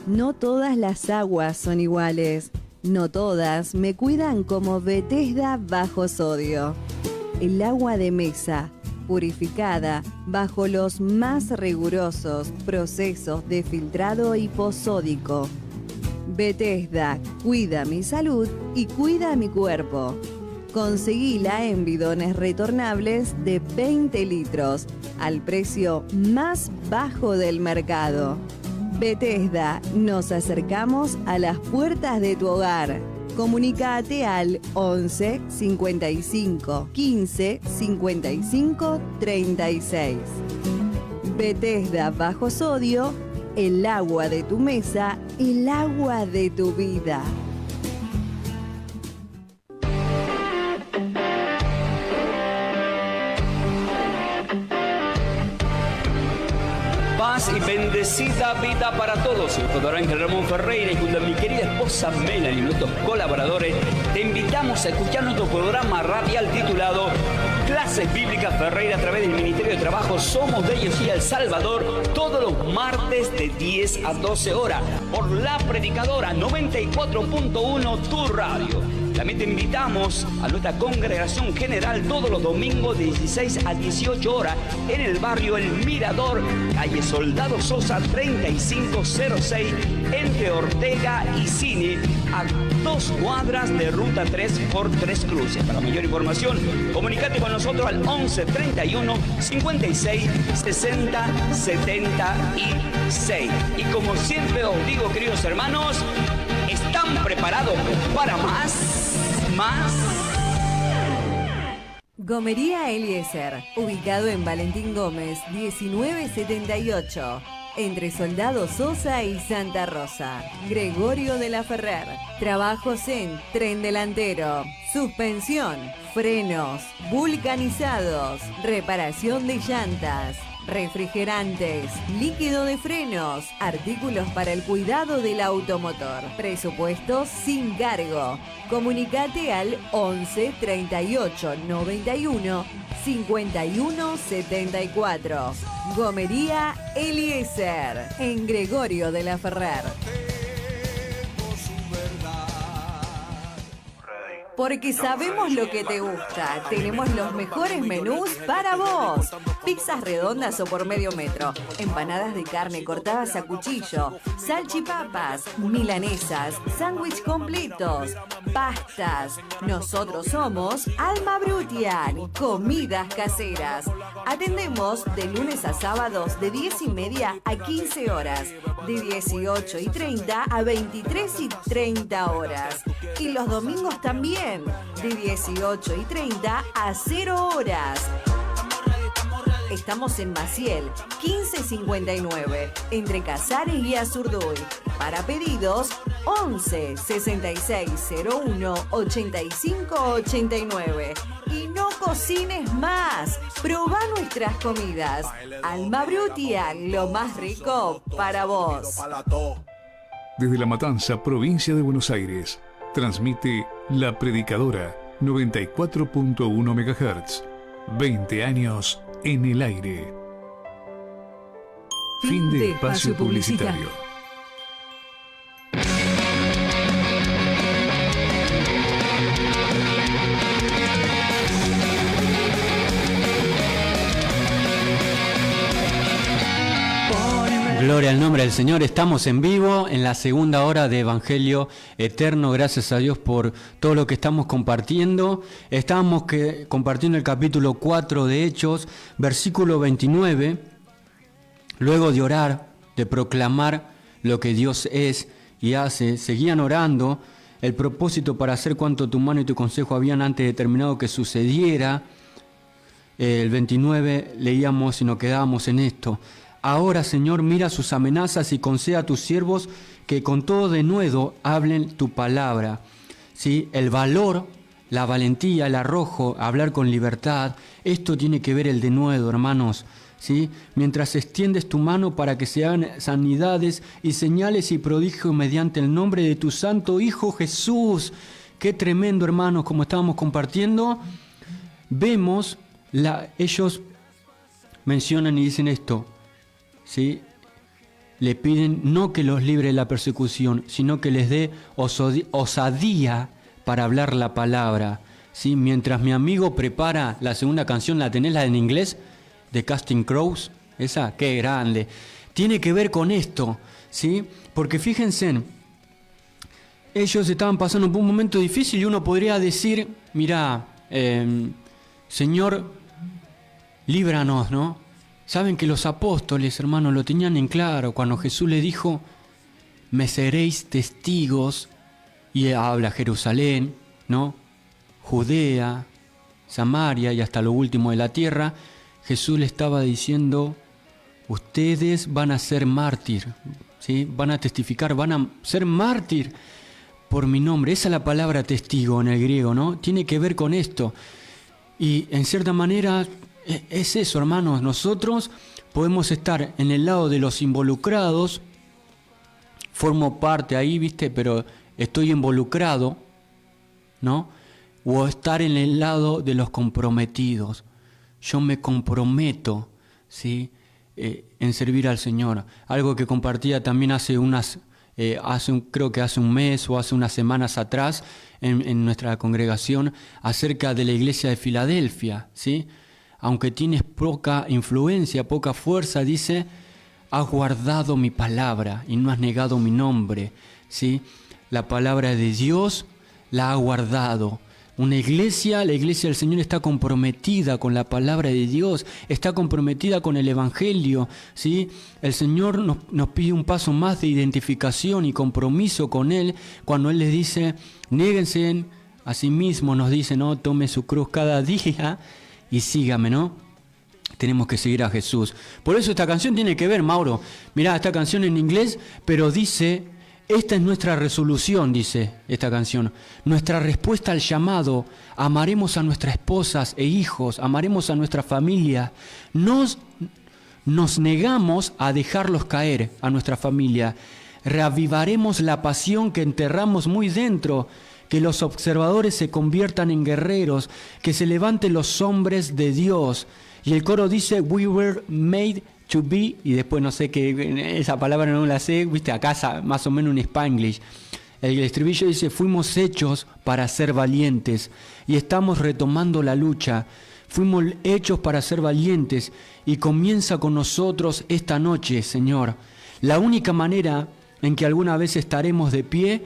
No todas las aguas son iguales. No todas me cuidan como Bethesda bajo sodio. El agua de mesa, purificada bajo los más rigurosos procesos de filtrado hiposódico. Bethesda cuida mi salud y cuida mi cuerpo. Conseguíla en bidones retornables de 20 litros al precio más bajo del mercado. Bethesda, nos acercamos a las puertas de tu hogar. Comunícate al 11 55 15 55 36. Bethesda bajo sodio, el agua de tu mesa, el agua de tu vida. Paz y bendecida vida para todos. Soy el Pastor Ángel Ramón Ferreira y junto a mi querida esposa Melanie y nuestros colaboradores te invitamos a escuchar nuestro programa radial titulado Clases Bíblicas Ferreira a través del Ministerio de Trabajo Somos de Ellos y El Salvador, todos los martes de 10 a 12 horas por La Predicadora 94.1 Tu Radio. También te invitamos a nuestra congregación general todos los domingos de 16 a 18 horas en el barrio El Mirador, calle Soldado Sosa 3506, entre Ortega y Cine, a 2 cuadras de Ruta 3 por Tres Cruces. Para mayor información, comunícate con nosotros al 11 31 56 60 76. Y como siempre os digo, queridos hermanos, ¿están preparados para más? Gomería Eliezer, ubicado en Valentín Gómez, 1978, entre Soldado Sosa y Santa Rosa. Gregorio de la Ferrer. Trabajos en tren delantero, suspensión, frenos, vulcanizados, reparación de llantas, refrigerantes, líquido de frenos, artículos para el cuidado del automotor. Presupuesto sin cargo. Comunicate al 11 38 91 51 74. Gomería Eliezer, en Gregorio de la Ferrer. Porque sabemos lo que te gusta. Tenemos los mejores menús para vos. Pizzas redondas o por medio metro. Empanadas de carne cortadas a cuchillo. Salchipapas. Milanesas. Sándwich completos. Pastas. Nosotros somos Alma Brutian. Comidas caseras. Atendemos de lunes a sábados de 10:30 a 15 horas. De 18:30 a 23:30 horas. Y los domingos también. De 18:30 a 0 horas. Estamos en Maciel, 1559, entre Casares y Azurduy. Para pedidos, 11 6601 8589. Y no cocines más. Probá nuestras comidas. Alma Brutian, lo más rico para vos. Desde La Matanza, provincia de Buenos Aires, transmite La Predicadora 94.1 MHz. 20 años en el aire. Fin de espacio publicitario. Gloria al nombre del Señor. Estamos en vivo en la segunda hora de Evangelio Eterno. Gracias a Dios por todo lo que estamos compartiendo. Estábamos compartiendo el capítulo 4 de Hechos, versículo 29. Luego de orar, de proclamar lo que Dios es y hace, seguían orando. El propósito para hacer cuanto tu mano y tu consejo habían antes determinado que sucediera. El 29 leíamos y nos quedábamos en esto. Ahora, Señor, mira sus amenazas y conceda a tus siervos que con todo denuedo hablen tu palabra. ¿Sí? El valor, la valentía, el arrojo, hablar con libertad, esto tiene que ver el denuedo, hermanos. ¿Sí? Mientras extiendes tu mano para que se hagan sanidades y señales y prodigios mediante el nombre de tu santo Hijo Jesús. Qué tremendo, hermanos, como estábamos compartiendo. Vemos, ellos mencionan y dicen esto. ¿Sí? Le piden no que los libre de la persecución, sino que les dé osadía para hablar la palabra. ¿Sí? Mientras mi amigo prepara la segunda canción, ¿la tenés la en inglés? De Casting Crowes, esa, qué grande. Tiene que ver con esto, ¿sí? Porque fíjense, ellos estaban pasando por un momento difícil y uno podría decir, mira, Señor, líbranos, ¿no? Saben que los apóstoles, hermanos, lo tenían en claro cuando Jesús le dijo, me seréis testigos, y habla Jerusalén, ¿no? Judea, Samaria y hasta lo último de la tierra. Jesús le estaba diciendo, ustedes van a ser mártir, ¿sí? Van a testificar, van a ser mártir por mi nombre. Esa es la palabra testigo en el griego, ¿no? Tiene que ver con esto. Y en cierta manera es eso, hermanos. Nosotros podemos estar en el lado de los involucrados, formo parte ahí, ¿viste? Pero estoy involucrado, ¿no? O estar en el lado de los comprometidos. Yo me comprometo, ¿sí? En servir al Señor. Algo que compartía también creo que hace un mes o hace unas semanas atrás en nuestra congregación acerca de la iglesia de Filadelfia, ¿sí? Aunque tienes poca influencia, poca fuerza, dice, has guardado mi palabra y no has negado mi nombre, ¿sí? La palabra de Dios la ha guardado. Una iglesia, la iglesia del Señor está comprometida con la palabra de Dios, está comprometida con el Evangelio, ¿sí? El Señor nos pide un paso más de identificación y compromiso con Él cuando Él les dice, néguense a sí mismo, nos dice, ¿no? Tome su cruz cada día y sígame, ¿no? Tenemos que seguir a Jesús. Por eso esta canción tiene que ver, Mauro. Mirá, esta canción en inglés, pero dice, esta es nuestra resolución, dice esta canción. Nuestra respuesta al llamado, amaremos a nuestras esposas e hijos, amaremos a nuestra familia. Nos negamos a dejarlos caer, a nuestra familia. Reavivaremos la pasión que enterramos muy dentro, que los observadores se conviertan en guerreros, que se levanten los hombres de Dios. Y el coro dice, we were made to be, y después no sé qué, esa palabra no la sé, viste, acá más o menos un Spanglish. El estribillo dice, fuimos hechos para ser valientes, y estamos retomando la lucha. Fuimos hechos para ser valientes, y comienza con nosotros esta noche, Señor. La única manera en que alguna vez estaremos de pie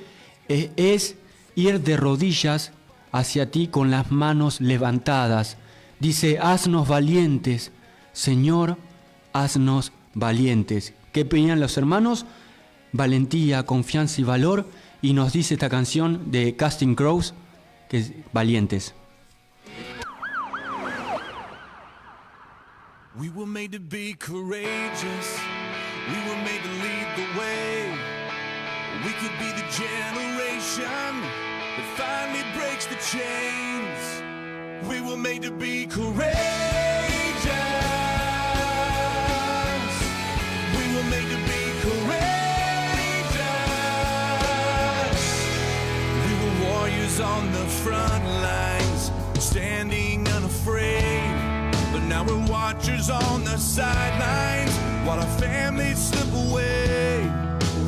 es ir de rodillas hacia ti con las manos levantadas. Dice, haznos valientes, Señor, haznos valientes. ¿Qué pedían los hermanos? Valentía, confianza y valor. Y nos dice esta canción de Casting Crowes, que es valientes. We were made to be courageous. We were made to lead the way. We could be the generation that finally breaks the chains. We were made to be courageous. We were made to be courageous. We were warriors on the front lines, standing unafraid. But now we're watchers on the sidelines while our families slip away.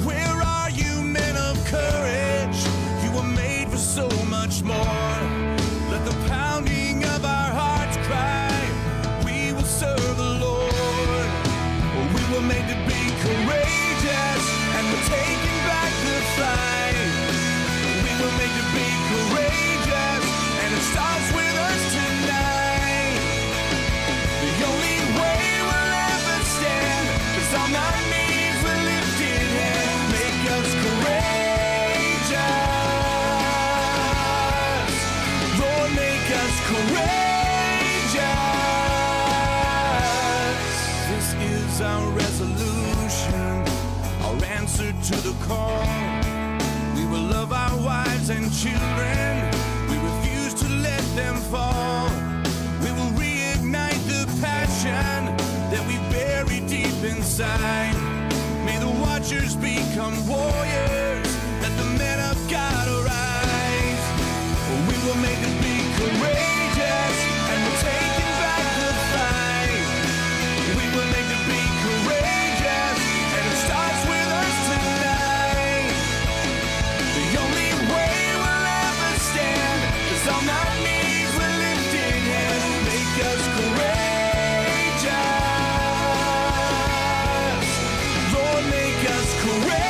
Where are you, men of courage? You were made for so much more. Let the pounding of our hearts cry, we will serve the Lord. We were made to be courageous. and children. We refuse to let them fall. We will reignite the passion that we bury deep inside. May the watchers become warriors. Let the men of God arise. We will make them be courageous, and we're taking back the fight. We will make them be courageous, and it starts with us tonight. The only way we'll ever stand is on our knees with lifted hands. Make us courageous, Lord, make us courageous.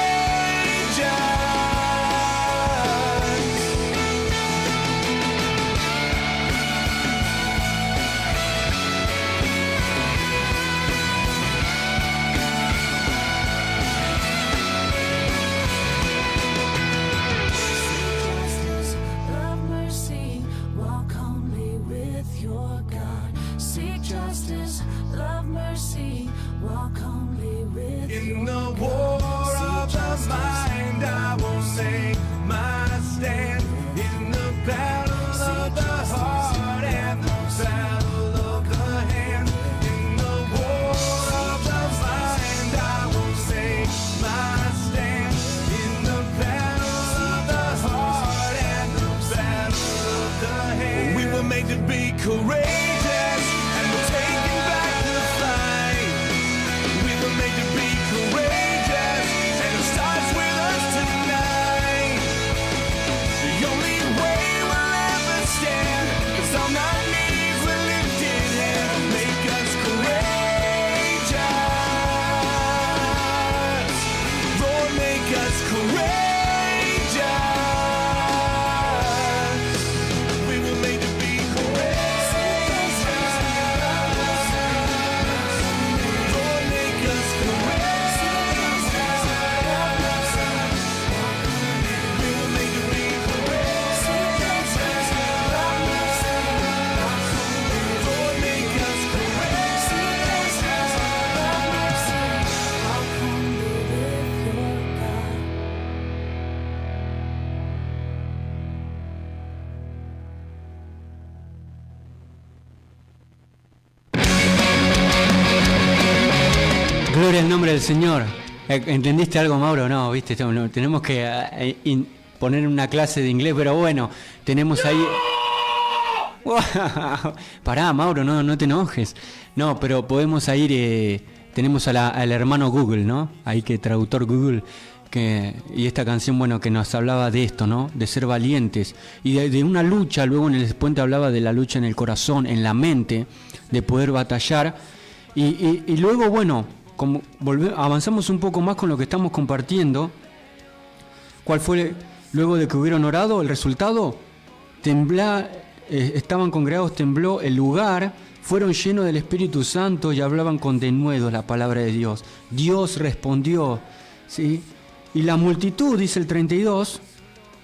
Love mercy, walk humbly with your God. Seek justice, love mercy, walk humbly with In your the God. war of the Seek mind, I will take my stand. In the battle of the heart and the battle of the hand. In the war of the mind, I will take my stand. In the battle of the heart and the battle of the hand. We were made to be courageous, and we're taking back the fight. We were made to be courageous, and it starts with us tonight. The only way we'll ever stand is on our knees with lifted hands. Make us courageous, Lord, make us courageous. We were made to be courageous, Lord, make us courageous. We were made to be courageous, Lord, make us courageous. Walk humbly with your God. Gloria al nombre del Señor. ¿Entendiste algo, Mauro? No, viste, tenemos que poner una clase de inglés, pero bueno, tenemos ahí... Pará, Mauro, no te enojes. No, pero podemos ir, tenemos al hermano Google, ¿no? Ahí que traductor Google, y esta canción, bueno, que nos hablaba de esto, ¿no? De ser valientes y de una lucha. Luego en el puente hablaba de la lucha en el corazón, en la mente, de poder batallar. Y luego, bueno, como avanzamos un poco más con lo que estamos compartiendo. ¿Cuál fue, luego de que hubieron orado, el resultado? Estaban congregados, tembló el lugar, fueron llenos del Espíritu Santo y hablaban con denuedo la palabra de Dios. Dios respondió, ¿sí? Y la multitud, dice el 32,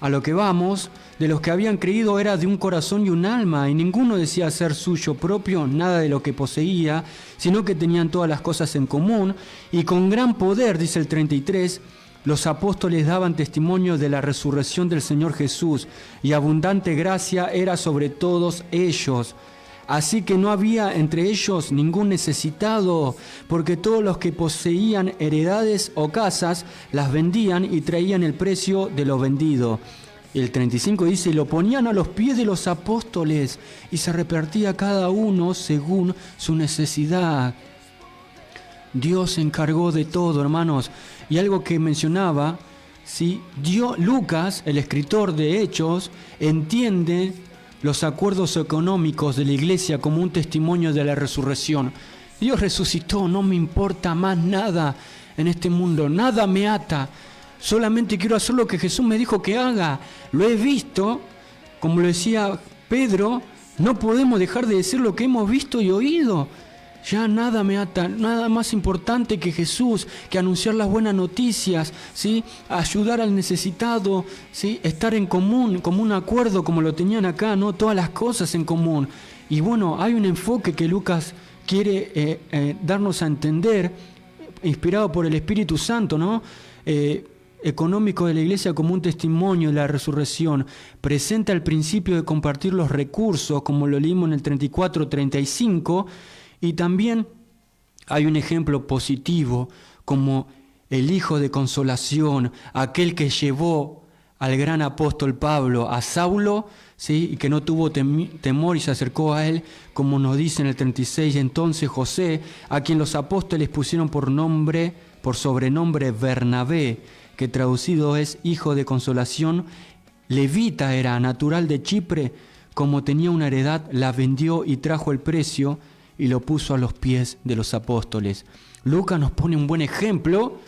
a lo que vamos, de los que habían creído era de un corazón y un alma, y ninguno decía ser suyo propio nada de lo que poseía, sino que tenían todas las cosas en común, y con gran poder, dice el 33, los apóstoles daban testimonio de la resurrección del Señor Jesús, y abundante gracia era sobre todos ellos. Así que no había entre ellos ningún necesitado, porque todos los que poseían heredades o casas las vendían y traían el precio de lo vendido. El 35 dice, y lo ponían a los pies de los apóstoles, y se repartía cada uno según su necesidad. Dios se encargó de todo, hermanos. Y algo que mencionaba, ¿sí? Lucas, el escritor de Hechos, entiende los acuerdos económicos de la iglesia como un testimonio de la resurrección. Dios resucitó, no me importa más nada en este mundo, nada me ata. Solamente quiero hacer lo que Jesús me dijo que haga. Lo he visto, como lo decía Pedro, no podemos dejar de decir lo que hemos visto y oído. Ya nada me ata, nada más importante que Jesús, que anunciar las buenas noticias, ¿sí? Ayudar al necesitado, ¿sí? Estar en común, como un acuerdo, como lo tenían acá, ¿no? Todas las cosas en común. Y bueno, hay un enfoque que Lucas quiere darnos a entender, inspirado por el Espíritu Santo, ¿no? económico de la iglesia como un testimonio de la resurrección. Presenta el principio de compartir los recursos, como lo leímos en el 34-35, y también hay un ejemplo positivo, como el hijo de consolación, aquel que llevó al gran apóstol Pablo a Saulo, ¿sí? Y que no tuvo temor y se acercó a él, como nos dice en el 36, entonces José, a quien los apóstoles pusieron por sobrenombre Bernabé, que traducido es hijo de consolación, levita era, natural de Chipre, como tenía una heredad, la vendió y trajo el precio y lo puso a los pies de los apóstoles. Lucas nos pone un buen ejemplo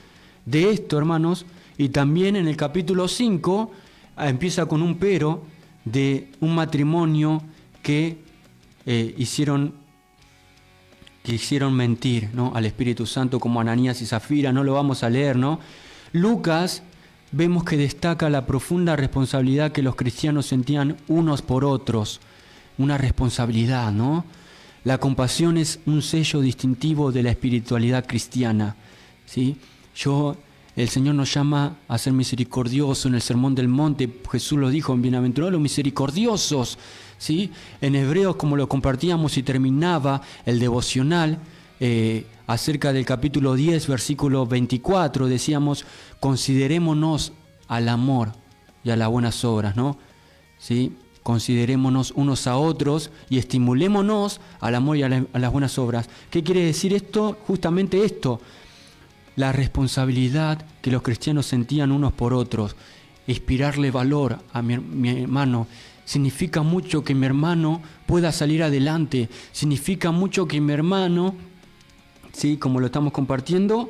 de esto, hermanos, y también en el capítulo 5 empieza con un pero de un matrimonio que hicieron mentir, ¿no?, al Espíritu Santo, como Ananías y Zafira. No lo vamos a leer, ¿no? Lucas vemos que destaca la profunda responsabilidad que los cristianos sentían unos por otros, una responsabilidad, ¿no? La compasión es un sello distintivo de la espiritualidad cristiana, ¿sí? El Señor nos llama a ser misericordiosos. En el Sermón del Monte Jesús lo dijo, bienaventurados los misericordiosos, ¿sí? En Hebreos, como lo compartíamos y terminaba el devocional, acerca del capítulo 10, versículo 24, decíamos, considerémonos al amor y a las buenas obras, ¿no? ¿Sí? Considerémonos unos a otros y estimulémonos al amor y a las buenas obras. ¿Qué quiere decir esto? Justamente esto, la responsabilidad que los cristianos sentían unos por otros, inspirarle valor a mi hermano. Significa mucho que mi hermano pueda salir adelante, significa mucho que mi hermano, ¿sí?, como lo estamos compartiendo,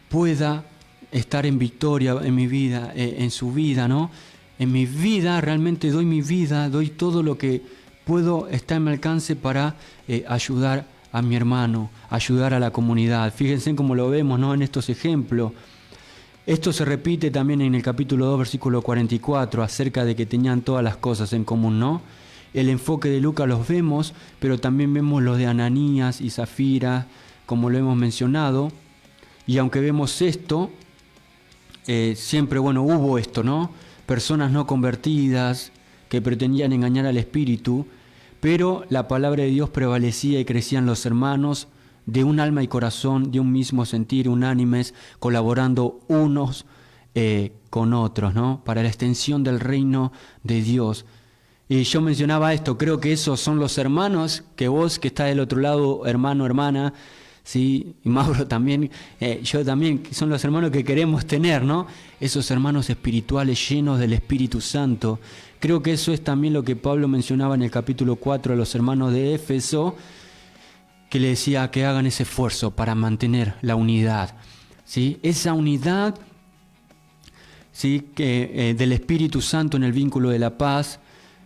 pueda estar en victoria en mi vida, en su vida, ¿no? En mi vida, realmente doy mi vida, doy todo lo que puedo, está en mi alcance para ayudar a mi hermano, ayudar a la comunidad. Fíjense cómo lo vemos, ¿no?, en estos ejemplos. Esto se repite también en el capítulo 2, versículo 44, acerca de que tenían todas las cosas en común, ¿no? El enfoque de Lucas los vemos, pero también vemos los de Ananías y Zafira, como lo hemos mencionado. Y aunque vemos esto, siempre, hubo esto, ¿no? Personas no convertidas que pretendían engañar al Espíritu, pero la palabra de Dios prevalecía y crecían los hermanos de un alma y corazón, de un mismo sentir, unánimes, colaborando unos con otros, ¿no?, para la extensión del reino de Dios. Y yo mencionaba esto, creo que esos son los hermanos que vos, que está del otro lado, hermano, hermana, ¿sí?, y Mauro también, yo también, son los hermanos que queremos tener, ¿no? Esos hermanos espirituales llenos del Espíritu Santo. Creo que eso es también lo que Pablo mencionaba en el capítulo 4 a los hermanos de Éfeso, que le decía que hagan ese esfuerzo para mantener la unidad, ¿sí? Esa unidad, ¿sí?, del Espíritu Santo en el vínculo de la paz.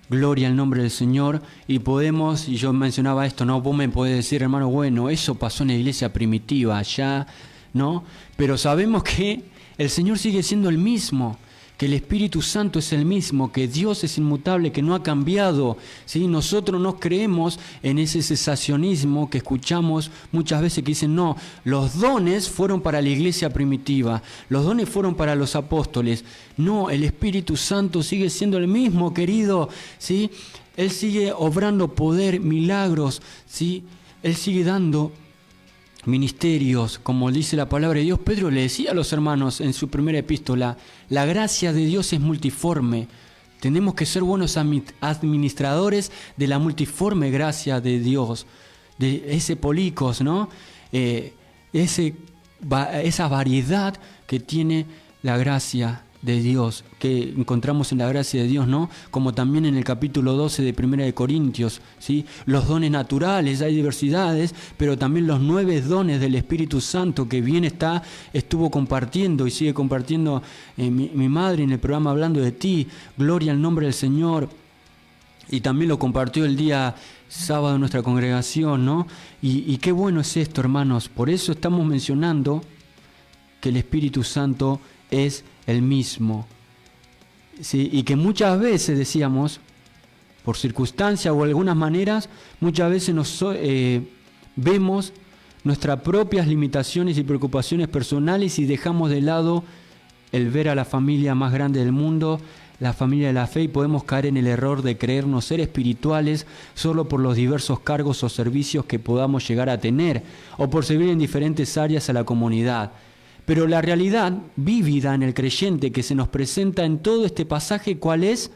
Gloria al nombre del Señor. Y podemos, y yo mencionaba esto, ¿no? Vos me podés decir, hermano, bueno, eso pasó en la iglesia primitiva allá, ¿no? Pero sabemos que el Señor sigue siendo el mismo, que el Espíritu Santo es el mismo, que Dios es inmutable, que no ha cambiado, ¿sí? Nosotros no creemos en ese cesacionismo que escuchamos muchas veces, que dicen, no, los dones fueron para la iglesia primitiva, los dones fueron para los apóstoles. No, el Espíritu Santo sigue siendo el mismo, querido, ¿sí? Él sigue obrando poder, milagros, ¿sí? Él sigue dando ministerios, como dice la palabra de Dios. Pedro le decía a los hermanos en su primera epístola, la gracia de Dios es multiforme. Tenemos que ser buenos administradores de la multiforme gracia de Dios, de ese policos, ¿no? Esa variedad que tiene la gracia de Dios, que encontramos en la gracia de Dios, ¿no? Como también en el capítulo 12 de 1 de Corintios, ¿sí? Los dones naturales, hay diversidades, pero también los 9 dones del Espíritu Santo que bien estuvo compartiendo y sigue compartiendo mi madre en el programa Hablando de Ti. Gloria al nombre del Señor. Y también lo compartió el día sábado en nuestra congregación, ¿no? Y qué bueno es esto, hermanos. Por eso estamos mencionando que el Espíritu Santo es el mismo, ¿sí? Y que muchas veces, decíamos, por circunstancias o algunas maneras, muchas veces vemos nuestras propias limitaciones y preocupaciones personales y dejamos de lado el ver a la familia más grande del mundo, la familia de la fe, y podemos caer en el error de creernos ser espirituales solo por los diversos cargos o servicios que podamos llegar a tener, o por servir en diferentes áreas a la comunidad. Pero la realidad vívida en el creyente que se nos presenta en todo este pasaje, ¿cuál es?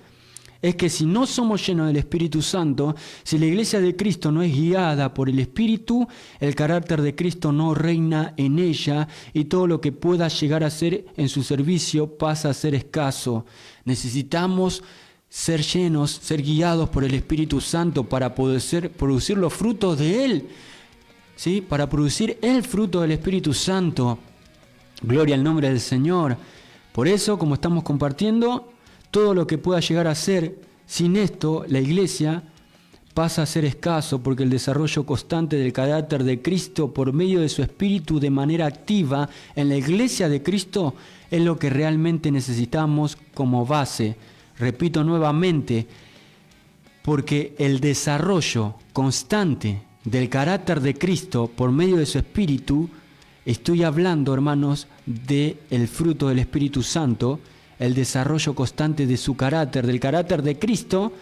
Es que si no somos llenos del Espíritu Santo, si la iglesia de Cristo no es guiada por el Espíritu, el carácter de Cristo no reina en ella y todo lo que pueda llegar a ser en su servicio pasa a ser escaso. Necesitamos ser llenos, ser guiados por el Espíritu Santo para poder producir los frutos de Él, ¿sí? Para producir el fruto del Espíritu Santo. Gloria al nombre del Señor. Por eso, como estamos compartiendo, todo lo que pueda llegar a ser, sin esto, la iglesia pasa a ser escaso, porque el desarrollo constante del carácter de Cristo por medio de su Espíritu de manera activa en la iglesia de Cristo es lo que realmente necesitamos como base. Repito nuevamente, porque el desarrollo constante del carácter de Cristo por medio de su Espíritu, estoy hablando, hermanos, del fruto del Espíritu Santo, el desarrollo constante de su carácter, del carácter de Cristo,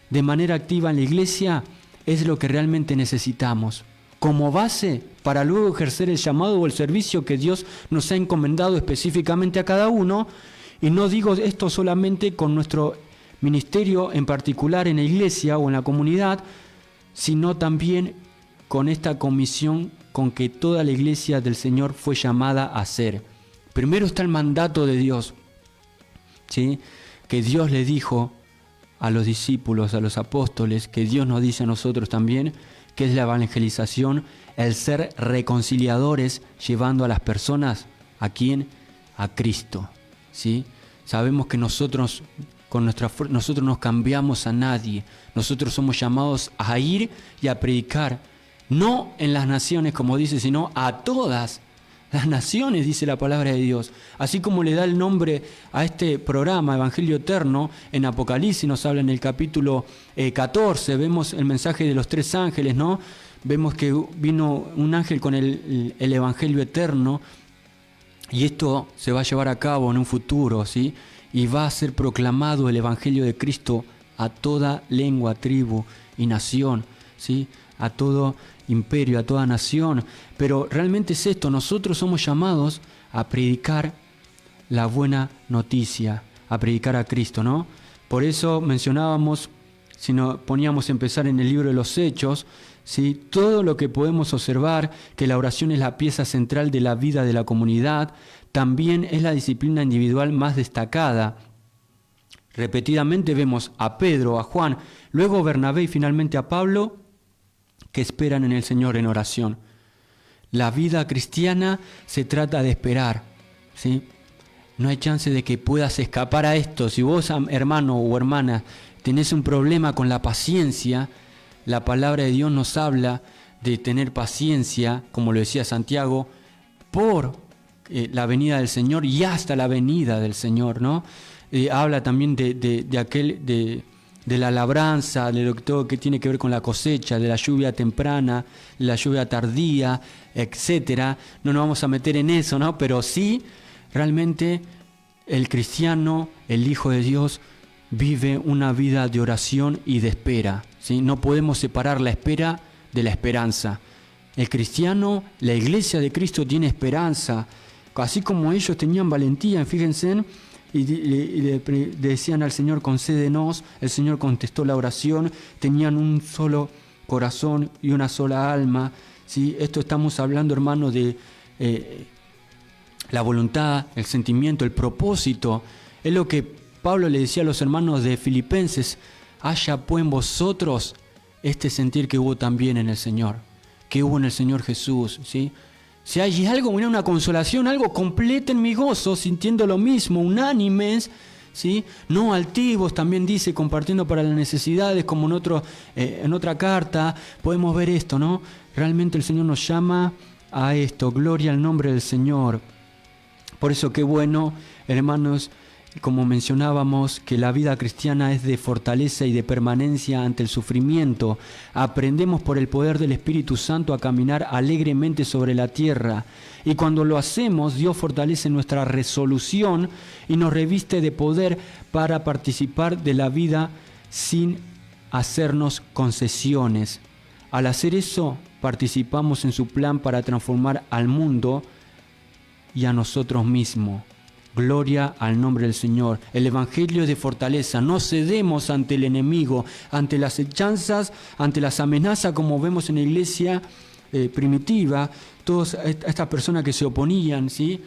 de manera activa en la iglesia, es lo que realmente necesitamos como base para luego ejercer el llamado o el servicio que Dios nos ha encomendado específicamente a cada uno. Y no digo esto solamente con nuestro ministerio en particular en la iglesia o en la comunidad, sino también con esta comisión con que toda la iglesia del Señor fue llamada a hacer. Primero está el mandato de Dios, ¿sí? Que Dios le dijo a los discípulos, a los apóstoles, que Dios nos dice a nosotros también, que es la evangelización, el ser reconciliadores, llevando a las personas, ¿a quién? A Cristo, ¿sí? Sabemos que nosotros no cambiamos a nadie, nosotros somos llamados a ir y a predicar, no en las naciones como dice, sino a todas las naciones, dice la palabra de Dios. Así como le da el nombre a este programa, Evangelio Eterno, en Apocalipsis nos habla en el capítulo 14, vemos el mensaje de los 3 ángeles, ¿no? Vemos que vino un ángel con el Evangelio Eterno, y esto se va a llevar a cabo en un futuro, ¿sí? Y va a ser proclamado el Evangelio de Cristo a toda lengua, tribu y nación, ¿sí? A todo imperio, a toda nación. Pero realmente es esto, nosotros somos llamados a predicar la buena noticia, a predicar a Cristo, ¿no? Por eso mencionábamos, si nos poníamos a empezar en el libro de los Hechos, ¿sí? Todo lo que podemos observar, que la oración es la pieza central de la vida de la comunidad, también es la disciplina individual más destacada. Repetidamente vemos a Pedro, a Juan, luego a Bernabé y finalmente a Pablo, que esperan en el Señor en oración. La vida cristiana se trata de esperar, ¿sí? No hay chance de que puedas escapar a esto. Si vos, hermano o hermana, tenés un problema con la paciencia, la palabra de Dios nos habla de tener paciencia, como lo decía Santiago, por la venida del Señor y hasta la venida del Señor, ¿no? Habla también de la labranza, de todo lo que tiene que ver con la cosecha, de la lluvia temprana, de la lluvia tardía, etcétera. No nos vamos a meter en eso, ¿no? Pero sí, realmente el cristiano, el Hijo de Dios, vive una vida de oración y de espera, ¿sí? No podemos separar la espera de la esperanza. El cristiano, la iglesia de Cristo tiene esperanza, así como ellos tenían valentía, fíjense, y le decían al Señor, concédenos. El Señor contestó la oración, tenían un solo corazón y una sola alma, ¿sí? Esto estamos hablando, hermano, de la voluntad, el sentimiento, el propósito. Es lo que Pablo le decía a los hermanos de Filipenses: haya pues en vosotros este sentir que hubo también en el Señor, que hubo en el Señor Jesús, ¿sí? Si hay algo, una consolación, algo, completen mi gozo sintiendo lo mismo, unánimes, ¿sí? No altivos, también dice, compartiendo para las necesidades, como en otra carta, podemos ver esto, ¿no? Realmente el Señor nos llama a esto, gloria al nombre del Señor. Por eso qué bueno, hermanos, como mencionábamos, que la vida cristiana es de fortaleza y de permanencia ante el sufrimiento. Aprendemos por el poder del Espíritu Santo a caminar alegremente sobre la tierra. Y cuando lo hacemos, Dios fortalece nuestra resolución y nos reviste de poder para participar de la vida sin hacernos concesiones. Al hacer eso, participamos en su plan para transformar al mundo y a nosotros mismos. Gloria al nombre del Señor. El Evangelio es de fortaleza. No cedemos ante el enemigo, ante las hechanzas, ante las amenazas, como vemos en la iglesia primitiva. Todas estas personas que se oponían, ¿sí?,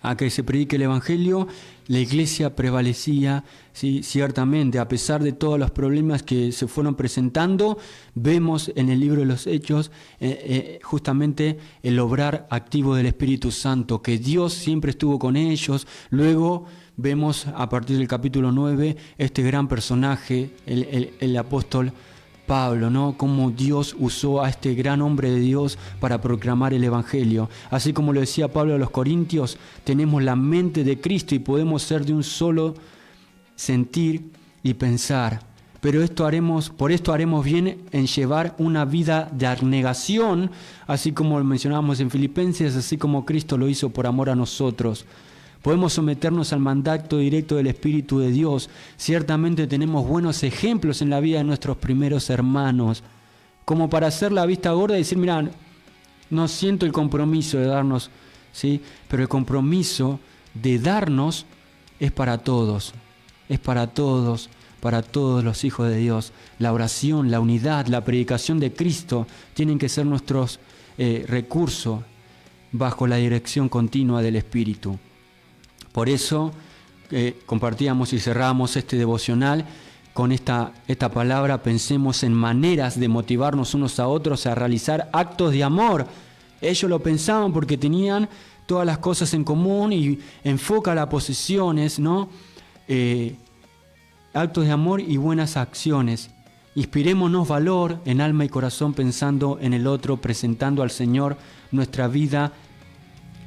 a que se predique el Evangelio, la iglesia prevalecía, ¿sí?, ciertamente, a pesar de todos los problemas que se fueron presentando. Vemos en el libro de los Hechos justamente el obrar activo del Espíritu Santo, que Dios siempre estuvo con ellos. Luego vemos a partir del capítulo 9 este gran personaje, el apóstol Pablo, ¿no? Cómo Dios usó a este gran hombre de Dios para proclamar el Evangelio. Así como lo decía Pablo a los Corintios, tenemos la mente de Cristo y podemos ser de un solo sentir y pensar. Pero por esto haremos bien en llevar una vida de abnegación, así como lo mencionábamos en Filipenses, así como Cristo lo hizo por amor a nosotros. Podemos someternos al mandato directo del Espíritu de Dios. Ciertamente tenemos buenos ejemplos en la vida de nuestros primeros hermanos, como para hacer la vista gorda y decir, mira, no siento el compromiso de darnos, ¿sí?, pero el compromiso de darnos es para todos, para todos los hijos de Dios. La oración, la unidad, la predicación de Cristo tienen que ser nuestros recursos bajo la dirección continua del Espíritu. Por eso compartíamos y cerramos este devocional con esta palabra. Pensemos en maneras de motivarnos unos a otros a realizar actos de amor. Ellos lo pensaban porque tenían todas las cosas en común y enfoca las posesiones, ¿no? Actos de amor y buenas acciones. Inspirémonos valor en alma y corazón pensando en el otro, presentando al Señor nuestra vida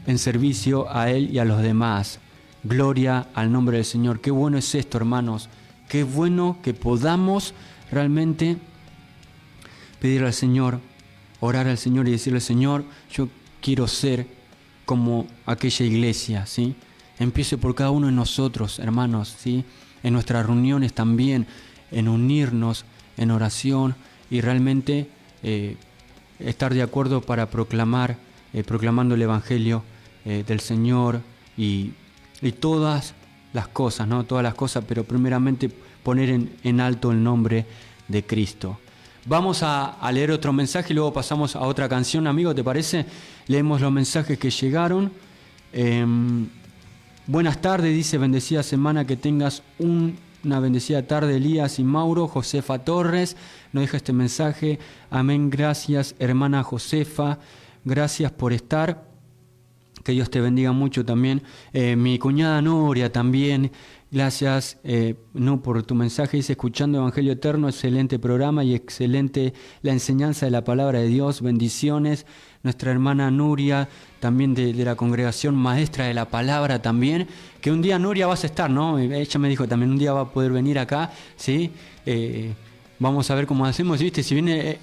en servicio a Él y a los demás. Gloria al nombre del Señor. Qué bueno es esto, hermanos. Qué bueno que podamos realmente pedir al Señor, orar al Señor y decirle, Señor, yo quiero ser como aquella iglesia, ¿sí? Empiece por cada uno de nosotros, hermanos, ¿sí? En nuestras reuniones también, en unirnos en oración y realmente estar de acuerdo para proclamando el Evangelio del Señor y todas las cosas, ¿no? Todas las cosas, pero primeramente poner en alto el nombre de Cristo. Vamos a leer otro mensaje y luego pasamos a otra canción, amigo, ¿te parece? Leemos los mensajes que llegaron. Buenas tardes, dice, bendecida semana, que tengas una bendecida tarde, Elías y Mauro. Josefa Torres nos deja este mensaje. Amén, gracias, hermana Josefa, gracias por estar. Que Dios te bendiga mucho también. Mi cuñada Nuria también, gracias por tu mensaje. Dice, escuchando Evangelio Eterno, excelente programa y excelente la enseñanza de la palabra de Dios. Bendiciones. Nuestra hermana Nuria, también de la congregación maestra de la palabra también. Que un día, Nuria, vas a estar, ¿no? Ella me dijo también, un día va a poder venir acá, ¿sí? Vamos a ver cómo hacemos, ¿viste? Si viene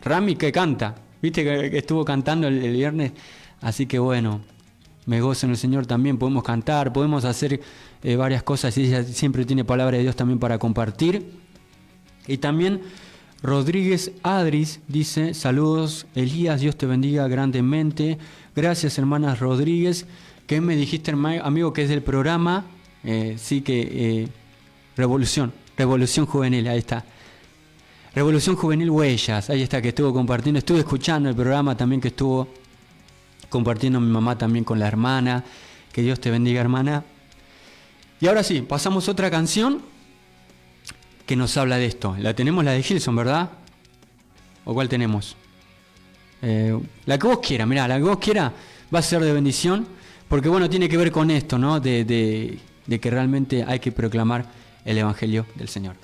Rami, que canta, ¿viste? Que estuvo cantando el viernes. Así que bueno, me gozo en el Señor también, podemos cantar, podemos hacer varias cosas y ella siempre tiene palabra de Dios también para compartir. Y también Rodríguez Adris dice, saludos Elías, Dios te bendiga grandemente. Gracias, hermanas Rodríguez. ¿Qué me dijiste, amigo, que es del programa? Sí, que Revolución Juvenil, ahí está. Revolución Juvenil Huellas, ahí está, que estuvo compartiendo, estuve escuchando el programa también que estuvo compartiendo mi mamá también con la hermana. Que Dios te bendiga, hermana. Y ahora sí, pasamos a otra canción que nos habla de esto. La tenemos, la de Gilson, ¿verdad? ¿O cuál tenemos? La que vos quieras, mirá, la que vos quieras va a ser de bendición, porque bueno, tiene que ver con esto, ¿no? De que realmente hay que proclamar el Evangelio del Señor.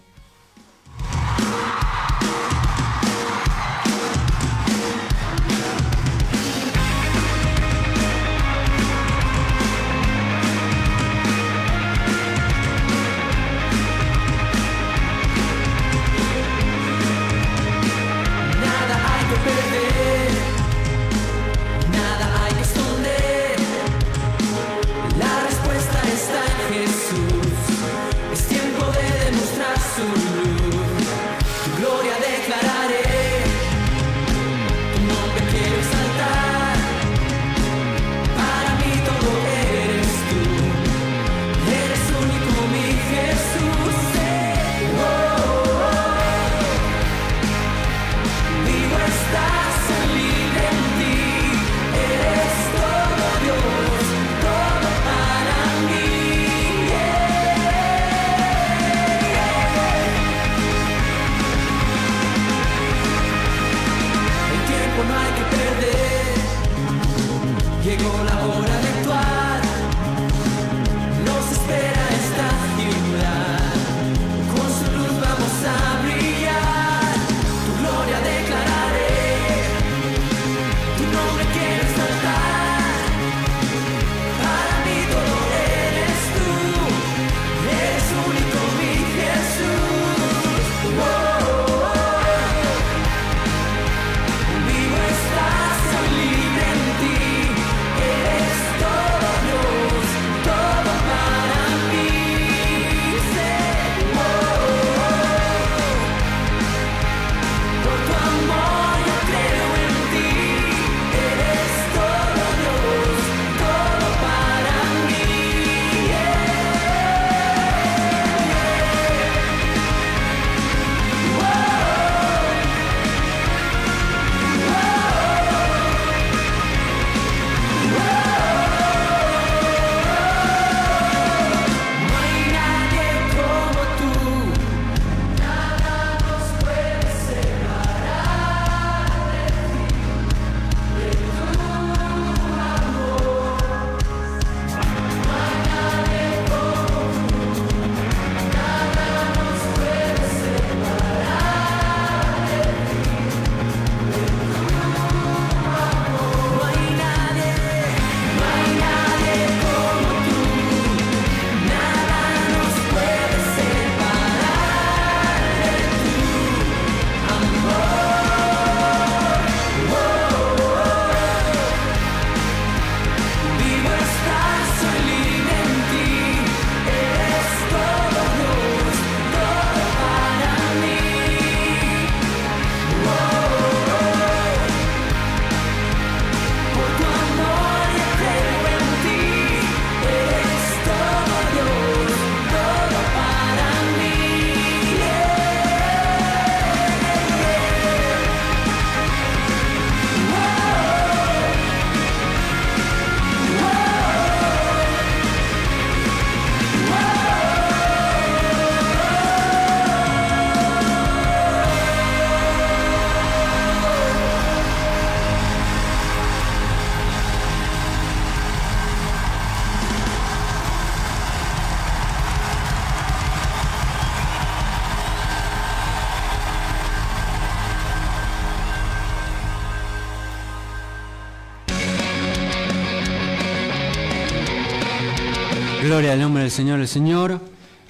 Gloria al nombre del Señor. El Señor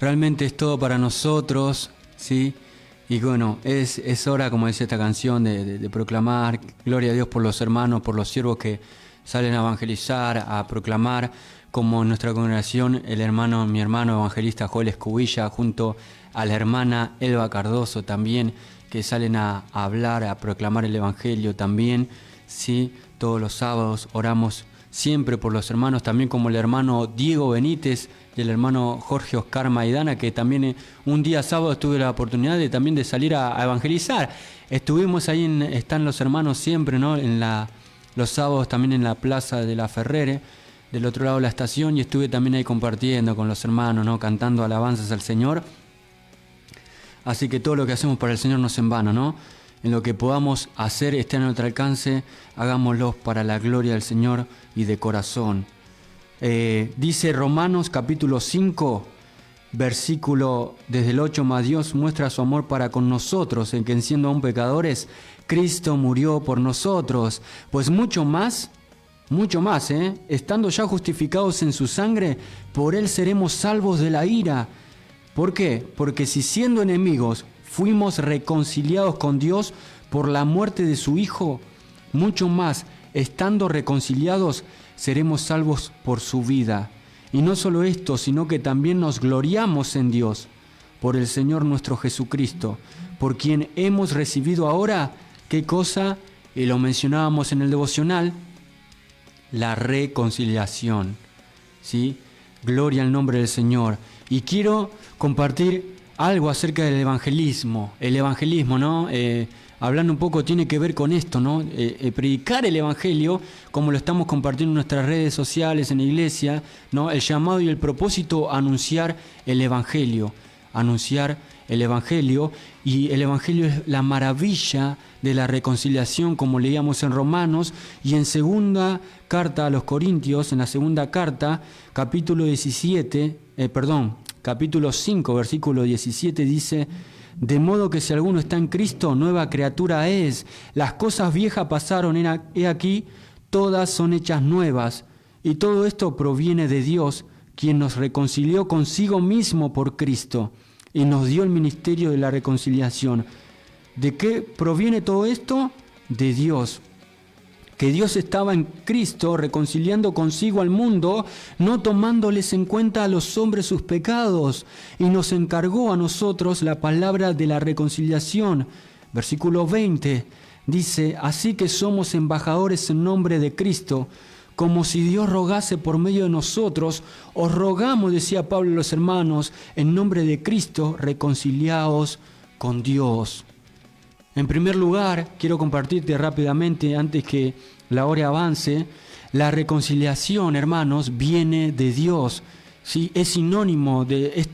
realmente es todo para nosotros, ¿sí? Y bueno, es hora, como dice esta canción, de proclamar. Gloria a Dios por los hermanos, por los siervos que salen a evangelizar, a proclamar, como en nuestra congregación, mi hermano evangelista Joel Escubilla, junto a la hermana Elba Cardoso también, que salen a hablar, a proclamar el Evangelio también, ¿sí? Todos los sábados oramos siempre por los hermanos, también como el hermano Diego Benítez y el hermano Jorge Oscar Maidana, que también un día sábado tuve la oportunidad de salir a evangelizar. Estuvimos ahí, están los hermanos siempre, ¿no? Los sábados también en la plaza de la Ferrere, del otro lado de la estación, y estuve también ahí compartiendo con los hermanos, ¿no? Cantando alabanzas al Señor. Así que todo lo que hacemos para el Señor no es en vano, ¿no? En lo que podamos hacer, esté a nuestro alcance, hagámoslo para la gloria del Señor y de corazón. Dice Romanos capítulo 5, versículo desde el 8 más: Dios muestra su amor para con nosotros, en que siendo aún pecadores, Cristo murió por nosotros. Pues mucho más, estando ya justificados en su sangre, por Él seremos salvos de la ira. ¿Por qué? Porque si siendo enemigos fuimos reconciliados con Dios por la muerte de su Hijo, mucho más, estando reconciliados, seremos salvos por su vida. Y no solo esto, sino que también nos gloriamos en Dios, por el Señor nuestro Jesucristo, por quien hemos recibido ahora, ¿qué cosa? Y lo mencionábamos en el devocional, la reconciliación, ¿sí? Gloria al nombre del Señor. Y quiero compartir algo acerca del evangelismo. El evangelismo, ¿no? Hablando un poco, tiene que ver con esto, ¿no? Predicar el evangelio, como lo estamos compartiendo en nuestras redes sociales, en la iglesia, ¿no? El llamado y el propósito, anunciar el evangelio. Y el evangelio es la maravilla de la reconciliación, como leíamos en Romanos, y en segunda carta a los Corintios, en la segunda carta, capítulo 5, versículo 17, dice: de modo que si alguno está en Cristo, nueva criatura es. Las cosas viejas pasaron, he aquí, todas son hechas nuevas. Y todo esto proviene de Dios, quien nos reconcilió consigo mismo por Cristo y nos dio el ministerio de la reconciliación. ¿De qué proviene todo esto? De Dios. Que Dios estaba en Cristo reconciliando consigo al mundo, no tomándoles en cuenta a los hombres sus pecados, y nos encargó a nosotros la palabra de la reconciliación. Versículo 20 dice: así que somos embajadores en nombre de Cristo, como si Dios rogase por medio de nosotros. Os rogamos, decía Pablo a los hermanos, en nombre de Cristo, reconciliaos con Dios. En primer lugar, quiero compartirte rápidamente, antes que la hora avance, la reconciliación, hermanos, viene de Dios. ¿Sí? Es sinónimo de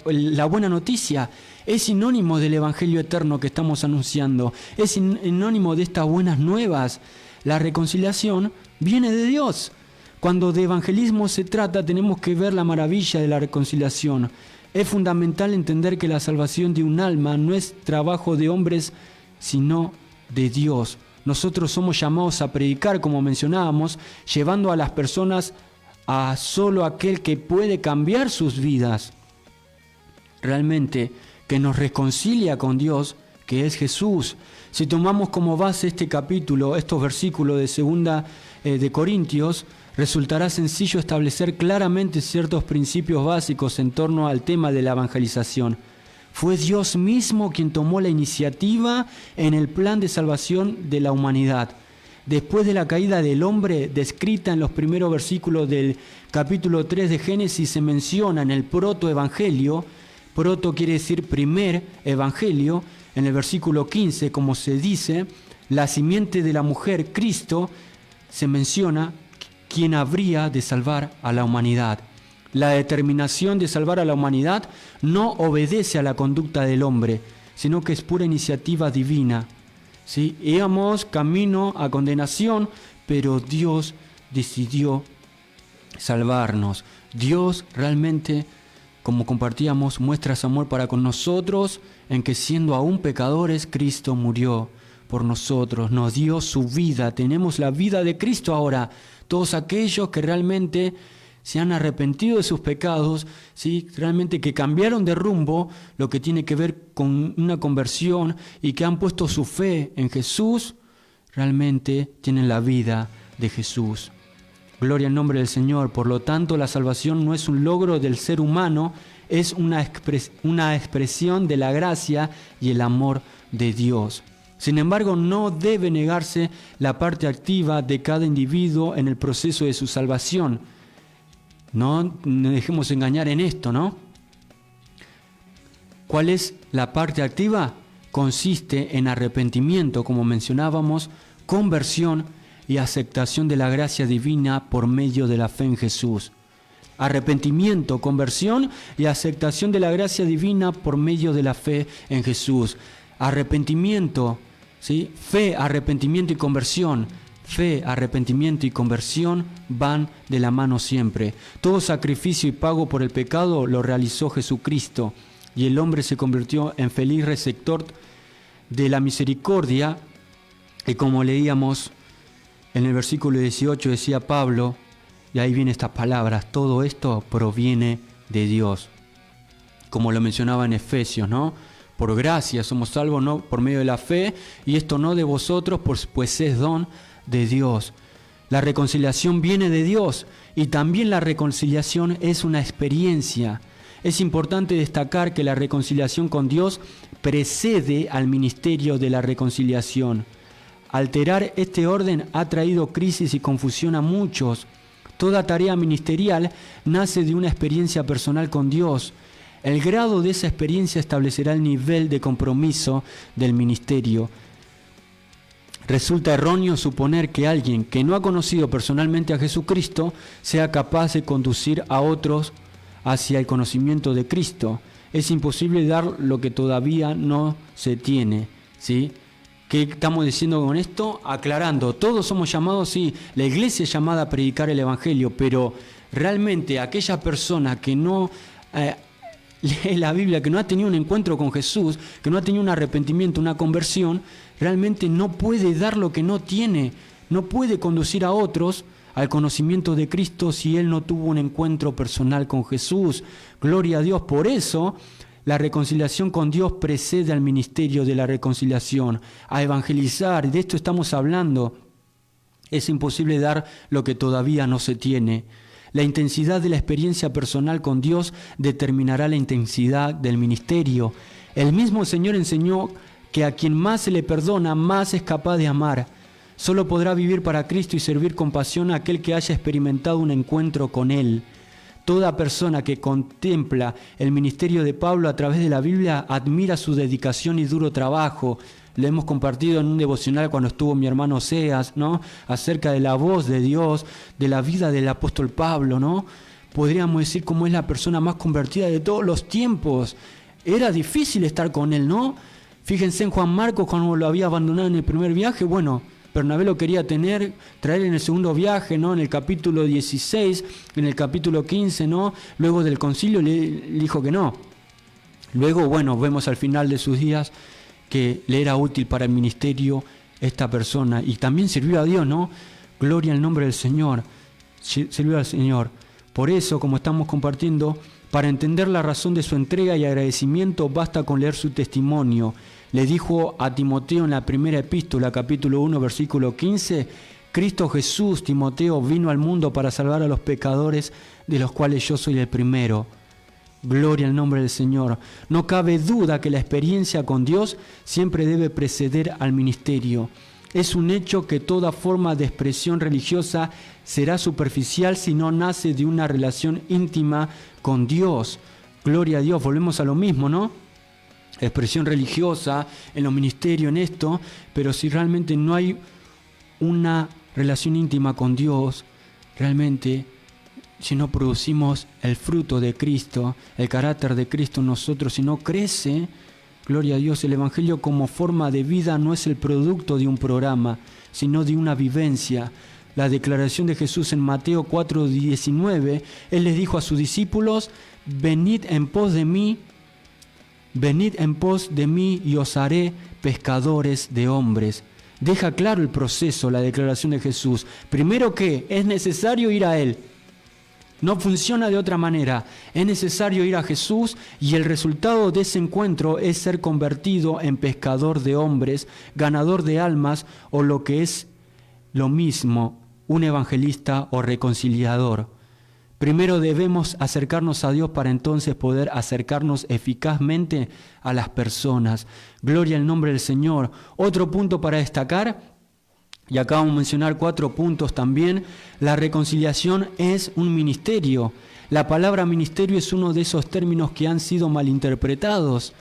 la buena noticia, es sinónimo del Evangelio eterno que estamos anunciando, es sinónimo de estas buenas nuevas. La reconciliación viene de Dios. Cuando de evangelismo se trata, tenemos que ver la maravilla de la reconciliación. Es fundamental entender que la salvación de un alma no es trabajo de hombres, sino de Dios. Nosotros somos llamados a predicar, como mencionábamos, llevando a las personas a solo aquel que puede cambiar sus vidas. Realmente, que nos reconcilia con Dios, que es Jesús. Si tomamos como base este capítulo, estos versículos de segunda de Corintios, resultará sencillo establecer claramente ciertos principios básicos en torno al tema de la evangelización. Fue Dios mismo quien tomó la iniciativa en el plan de salvación de la humanidad. Después de la caída del hombre, descrita en los primeros versículos del capítulo 3 de Génesis, se menciona en el protoevangelio. Proto quiere decir primer evangelio. En el versículo 15, como se dice, la simiente de la mujer, Cristo, se menciona quien habría de salvar a la humanidad. La determinación de salvar a la humanidad no obedece a la conducta del hombre, sino que es pura iniciativa divina. ¿Sí? Íbamos camino a condenación, pero Dios decidió salvarnos. Dios realmente, como compartíamos, muestra su amor para con nosotros, en que siendo aún pecadores, Cristo murió por nosotros, nos dio su vida. Tenemos la vida de Cristo ahora. Todos aquellos que realmente se han arrepentido de sus pecados, ¿sí? Realmente que cambiaron de rumbo, lo que tiene que ver con una conversión y que han puesto su fe en Jesús, realmente tienen la vida de Jesús. Gloria al nombre del Señor. Por lo tanto, la salvación no es un logro del ser humano, es una expresión de la gracia y el amor de Dios. Sin embargo, no debe negarse la parte activa de cada individuo en el proceso de su salvación. No nos dejemos engañar en esto, ¿no? ¿Cuál es la parte activa? Consiste en arrepentimiento, como mencionábamos, conversión y aceptación de la gracia divina por medio de la fe en Jesús. Arrepentimiento, conversión y aceptación de la gracia divina por medio de la fe en Jesús. Arrepentimiento, ¿sí? Fe, arrepentimiento y conversión. Fe, arrepentimiento y conversión van de la mano siempre. Todo sacrificio y pago por el pecado lo realizó Jesucristo y el hombre se convirtió en feliz receptor de la misericordia. Y como leíamos en el versículo 18, decía Pablo, y ahí vienen estas palabras, todo esto proviene de Dios. Como lo mencionaba en Efesios, ¿no? Por gracia somos salvos, no por medio de la fe, y esto no de vosotros, pues es don de Dios. La reconciliación viene de Dios y también la reconciliación es una experiencia. Es importante destacar que la reconciliación con Dios precede al ministerio de la reconciliación. Alterar este orden ha traído crisis y confusión a muchos. Toda tarea ministerial nace de una experiencia personal con Dios. El grado de esa experiencia establecerá el nivel de compromiso del ministerio. Resulta erróneo suponer que alguien que no ha conocido personalmente a Jesucristo sea capaz de conducir a otros hacia el conocimiento de Cristo. Es imposible dar lo que todavía no se tiene, ¿sí? ¿Qué estamos diciendo con esto? Aclarando, todos somos llamados, sí, la iglesia es llamada a predicar el Evangelio, pero realmente aquella persona que no lee la Biblia, que no ha tenido un encuentro con Jesús, que no ha tenido un arrepentimiento, una conversión, realmente no puede dar lo que no tiene, no puede conducir a otros al conocimiento de Cristo si él no tuvo un encuentro personal con Jesús. Gloria a Dios. Por eso la reconciliación con Dios precede al ministerio de la reconciliación, a evangelizar. De esto estamos hablando. Es imposible dar lo que todavía no se tiene. La intensidad de la experiencia personal con Dios determinará la intensidad del ministerio. El mismo Señor enseñó que a quien más se le perdona, más es capaz de amar. Solo podrá vivir para Cristo y servir con pasión a aquel que haya experimentado un encuentro con Él. Toda persona que contempla el ministerio de Pablo a través de la Biblia admira su dedicación y duro trabajo. Lo hemos compartido en un devocional cuando estuvo mi hermano Oseas, ¿no? Acerca de la voz de Dios, de la vida del apóstol Pablo, ¿no? Podríamos decir cómo es la persona más convertida de todos los tiempos. Era difícil estar con él, ¿no? Fíjense en Juan Marcos cuando lo había abandonado en el primer viaje. Bueno, Bernabé lo quería traer en el segundo viaje, ¿no? En el capítulo 16, en el capítulo 15, ¿no? Luego del concilio le dijo que no. Luego, bueno, vemos al final de sus días que le era útil para el ministerio esta persona y también sirvió a Dios, ¿no? Gloria al nombre del Señor. Sirvió al Señor. Por eso, como estamos compartiendo, para entender la razón de su entrega y agradecimiento, basta con leer su testimonio. Le dijo a Timoteo en la primera epístola, capítulo 1, versículo 15, Cristo Jesús, Timoteo, vino al mundo para salvar a los pecadores, de los cuales yo soy el primero. Gloria al nombre del Señor. No cabe duda que la experiencia con Dios siempre debe preceder al ministerio. Es un hecho que toda forma de expresión religiosa será superficial si no nace de una relación íntima con Dios. Gloria a Dios. Volvemos a lo mismo, ¿no? Expresión religiosa, en los ministerios, en esto, pero si realmente no hay una relación íntima con Dios, realmente, si no producimos el fruto de Cristo, el carácter de Cristo en nosotros, si no crece, gloria a Dios, el Evangelio como forma de vida no es el producto de un programa, sino de una vivencia. La declaración de Jesús en Mateo 4:19, Él les dijo a sus discípulos, venid en pos de mí y os haré pescadores de hombres. Deja claro el proceso, la declaración de Jesús. Primero que es necesario ir a Él. No funciona de otra manera. Es necesario ir a Jesús y el resultado de ese encuentro es ser convertido en pescador de hombres, ganador de almas o lo que es lo mismo, un evangelista o reconciliador. Primero debemos acercarnos a Dios para entonces poder acercarnos eficazmente a las personas. Gloria al nombre del Señor. Otro punto para destacar, y acá vamos a mencionar 4 puntos también. La reconciliación es un ministerio. La palabra ministerio es uno de esos términos que han sido malinterpretados.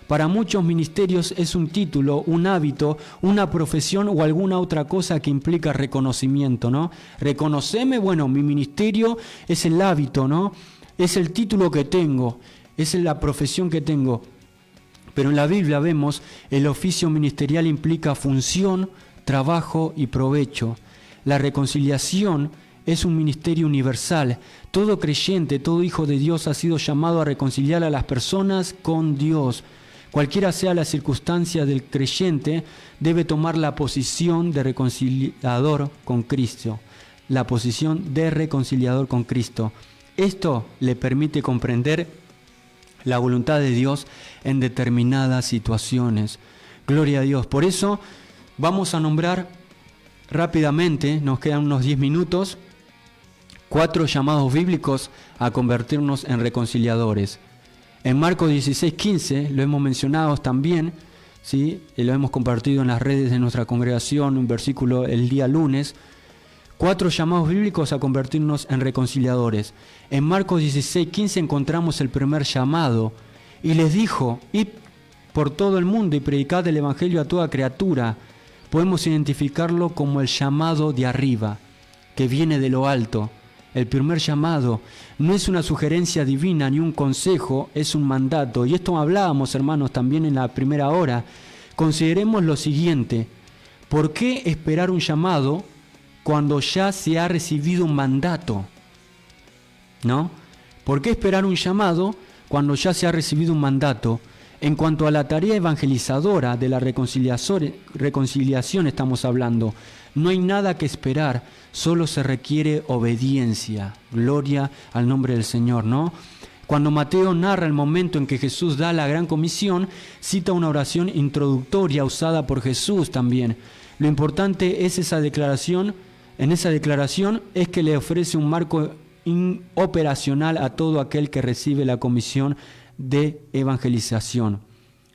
Para muchos ministerios es un título, un hábito, una profesión o alguna otra cosa que implica reconocimiento, ¿no? Reconoceme, bueno, mi ministerio es el hábito, ¿no? Es el título que tengo, es la profesión que tengo. Pero en la Biblia vemos el oficio ministerial implica función, trabajo y provecho. La reconciliación es un ministerio universal. Todo creyente, todo hijo de Dios ha sido llamado a reconciliar a las personas con Dios. Cualquiera sea la circunstancia del creyente, debe tomar la posición de reconciliador con Cristo. La posición de reconciliador con Cristo. Esto le permite comprender la voluntad de Dios en determinadas situaciones. Gloria a Dios. Por eso vamos a nombrar rápidamente, nos quedan unos 10 minutos, 4 llamados bíblicos a convertirnos en reconciliadores. En Marcos 16:15, lo hemos mencionado también, ¿sí? Lo hemos compartido en las redes de nuestra congregación, un versículo el día lunes. 4 llamados bíblicos a convertirnos en reconciliadores. En Marcos 16:15 encontramos el primer llamado. Y les dijo, id por todo el mundo y predicad el evangelio a toda criatura. Podemos identificarlo como el llamado de arriba, que viene de lo alto. El primer llamado no es una sugerencia divina ni un consejo, es un mandato. Y esto hablábamos, hermanos, también en la primera hora. Consideremos lo siguiente: ¿por qué esperar un llamado cuando ya se ha recibido un mandato? ¿No? ¿Por qué esperar un llamado cuando ya se ha recibido un mandato? En cuanto a la tarea evangelizadora de la reconciliación estamos hablando, no hay nada que esperar, solo se requiere obediencia. Gloria al nombre del Señor, ¿no? Cuando Mateo narra el momento en que Jesús da la gran comisión, cita una oración introductoria usada por Jesús también. Lo importante es esa declaración, en esa declaración es que le ofrece un marco operacional a todo aquel que recibe la comisión de evangelización.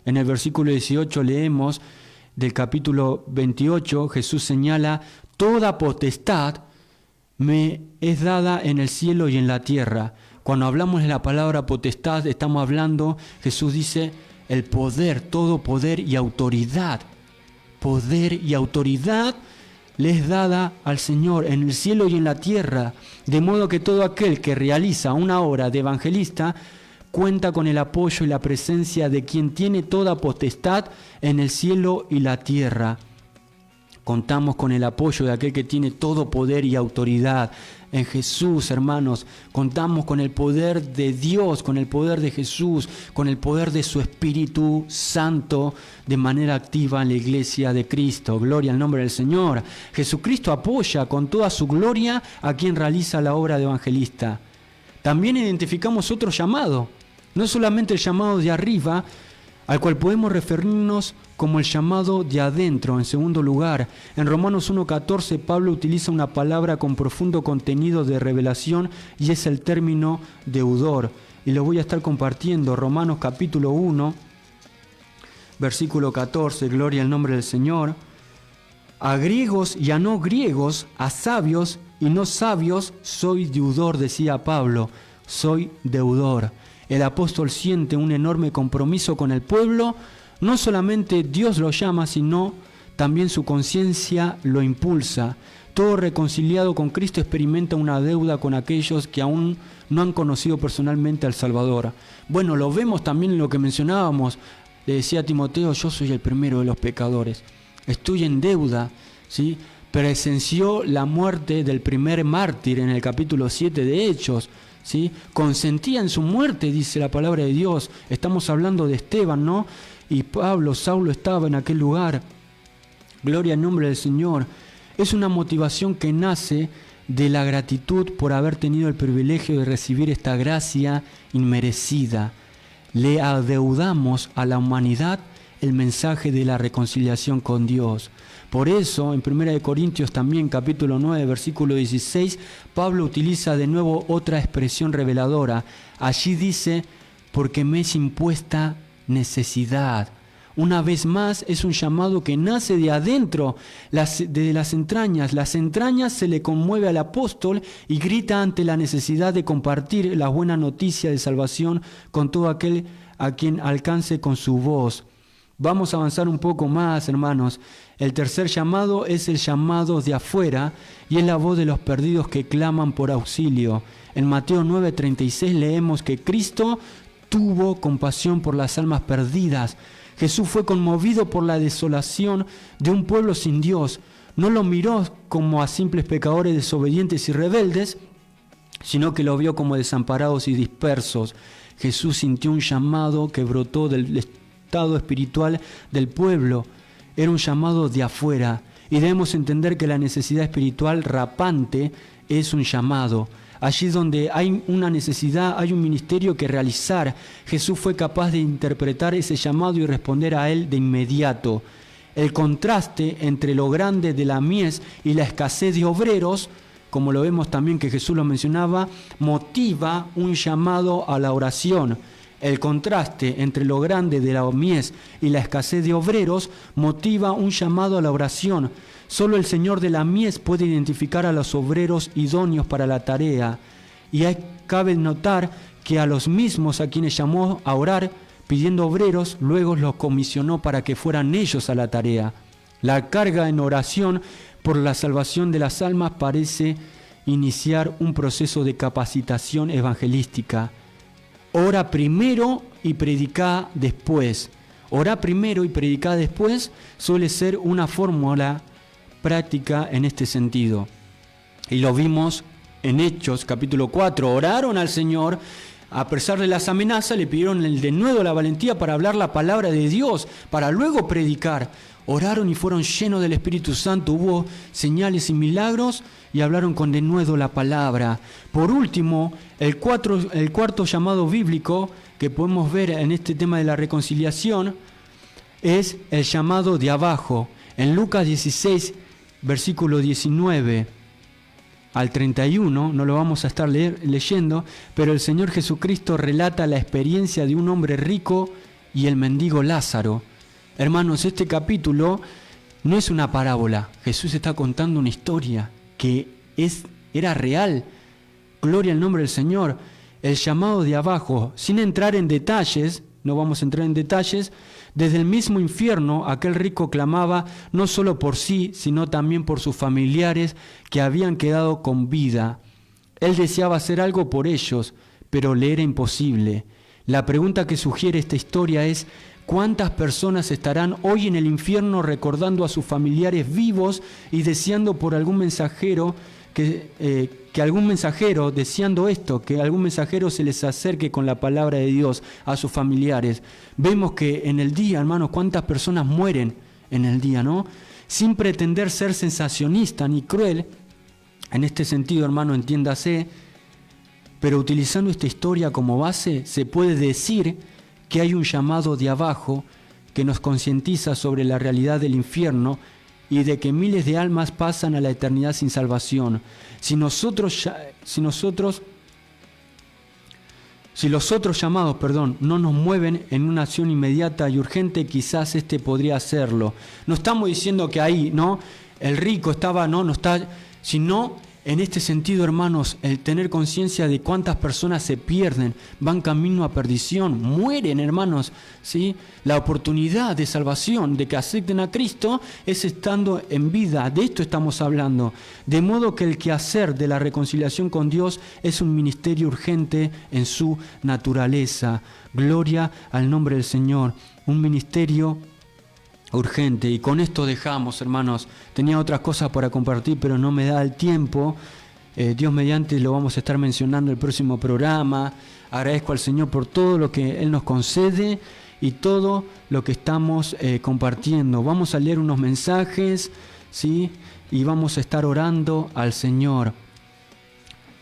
En el versículo 18 leemos del capítulo 28, Jesús señala: toda potestad me es dada en el cielo y en la tierra. Cuando hablamos de la palabra potestad, estamos hablando, Jesús dice, el poder, todo poder y autoridad. Poder y autoridad le es dada al Señor en el cielo y en la tierra, de modo que todo aquel que realiza una obra de evangelista cuenta con el apoyo y la presencia de quien tiene toda potestad en el cielo y la tierra. Contamos con el apoyo de aquel que tiene todo poder y autoridad. En Jesús, hermanos, contamos con el poder de Dios, con el poder de Jesús, con el poder de su Espíritu Santo de manera activa en la iglesia de Cristo. Gloria al nombre del Señor. Jesucristo apoya con toda su gloria a quien realiza la obra de evangelista. También identificamos otro llamado, no solamente el llamado de arriba, al cual podemos referirnos como el llamado de adentro. En segundo lugar, en Romanos 1:14, Pablo utiliza una palabra con profundo contenido de revelación y es el término deudor. Y lo voy a estar compartiendo. Romanos capítulo 1, versículo 14, gloria al nombre del Señor. A griegos y a no griegos, a sabios y no sabios, soy deudor, decía Pablo, soy deudor. El apóstol siente un enorme compromiso con el pueblo. No solamente Dios lo llama, sino también su conciencia lo impulsa. Todo reconciliado con Cristo experimenta una deuda con aquellos que aún no han conocido personalmente al Salvador. Bueno, lo vemos también en lo que mencionábamos. Le decía a Timoteo, yo soy el primero de los pecadores. Estoy en deuda, ¿sí? Presenció la muerte del primer mártir en el capítulo 7 de Hechos, ¿sí? Consentía en su muerte, dice la palabra de Dios. Estamos hablando de Esteban, ¿no? Y Saulo estaba en aquel lugar. Gloria al nombre del Señor. Es una motivación que nace de la gratitud por haber tenido el privilegio de recibir esta gracia inmerecida. Le adeudamos a la humanidad el mensaje de la reconciliación con Dios. Por eso, en 1 Corintios también, capítulo 9, versículo 16, Pablo utiliza de nuevo otra expresión reveladora. Allí dice, porque me es impuesta necesidad. Una vez más, es un llamado que nace de adentro, de las entrañas. Las entrañas se le conmueve al apóstol y grita ante la necesidad de compartir la buena noticia de salvación con todo aquel a quien alcance con su voz. Vamos a avanzar un poco más, hermanos. El tercer llamado es el llamado de afuera y es la voz de los perdidos que claman por auxilio. En Mateo 9:36 leemos que Cristo tuvo compasión por las almas perdidas. Jesús fue conmovido por la desolación de un pueblo sin Dios. No lo miró como a simples pecadores desobedientes y rebeldes, sino que lo vio como desamparados y dispersos. Jesús sintió un llamado que brotó del estado espiritual del pueblo. Era un llamado de afuera, y debemos entender que la necesidad espiritual rapante es un llamado. Allí donde hay una necesidad, hay un ministerio que realizar. Jesús fue capaz de interpretar ese llamado y responder a él de inmediato. El contraste entre lo grande de la mies y la escasez de obreros, como lo vemos también que Jesús lo mencionaba, motiva un llamado a la oración. El contraste entre lo grande de la mies y la escasez de obreros motiva un llamado a la oración. Solo el Señor de la mies puede identificar a los obreros idóneos para la tarea. Y cabe notar que a los mismos a quienes llamó a orar pidiendo obreros, luego los comisionó para que fueran ellos a la tarea. La carga en oración por la salvación de las almas parece iniciar un proceso de capacitación evangelística. Ora primero y predicá después. Orá primero y predicá después suele ser una fórmula práctica en este sentido. Y lo vimos en Hechos capítulo 4. Oraron al Señor, a pesar de las amenazas, le pidieron el denuedo, la valentía para hablar la palabra de Dios, para luego predicar. Oraron y fueron llenos del Espíritu Santo, hubo señales y milagros y hablaron con denuedo la palabra. Por último, el cuarto llamado bíblico que podemos ver en este tema de la reconciliación es el llamado de abajo. En Lucas 16, versículo 19 al 31, no lo vamos a estar leyendo, pero el Señor Jesucristo relata la experiencia de un hombre rico y el mendigo Lázaro. Hermanos, este capítulo no es una parábola. Jesús está contando una historia que era real. Gloria al nombre del Señor. El llamado de abajo, sin entrar en detalles, no vamos a entrar en detalles, desde el mismo infierno aquel rico clamaba no solo por sí, sino también por sus familiares que habían quedado con vida. Él deseaba hacer algo por ellos, pero le era imposible. La pregunta que sugiere esta historia es: ¿cuántas personas estarán hoy en el infierno recordando a sus familiares vivos y deseando por algún mensajero que algún mensajero, deseando esto, que algún mensajero se les acerque con la palabra de Dios a sus familiares? Vemos que en el día, hermanos, cuántas personas mueren en el día, ¿no? Sin pretender ser sensacionista ni cruel, en este sentido, hermano, entiéndase, pero utilizando esta historia como base, se puede decir que hay un llamado de abajo que nos concientiza sobre la realidad del infierno y de que miles de almas pasan a la eternidad sin salvación. Si los otros llamados, no nos mueven en una acción inmediata y urgente, quizás este podría hacerlo. No estamos diciendo que ahí, ¿no? El rico estaba, no está, sino en este sentido, hermanos, el tener conciencia de cuántas personas se pierden, van camino a perdición, mueren, hermanos, ¿sí? La oportunidad de salvación, de que acepten a Cristo, es estando en vida. De esto estamos hablando. De modo que el quehacer de la reconciliación con Dios es un ministerio urgente en su naturaleza. Gloria al nombre del Señor. Un ministerio urgente. Y con esto dejamos, hermanos. Tenía otras cosas para compartir, pero no me da el tiempo. Dios mediante lo vamos a estar mencionando en el próximo programa. Agradezco al Señor por todo lo que Él nos concede y todo lo que estamos compartiendo. Vamos a leer unos mensajes, ¿sí? Y vamos a estar orando al Señor.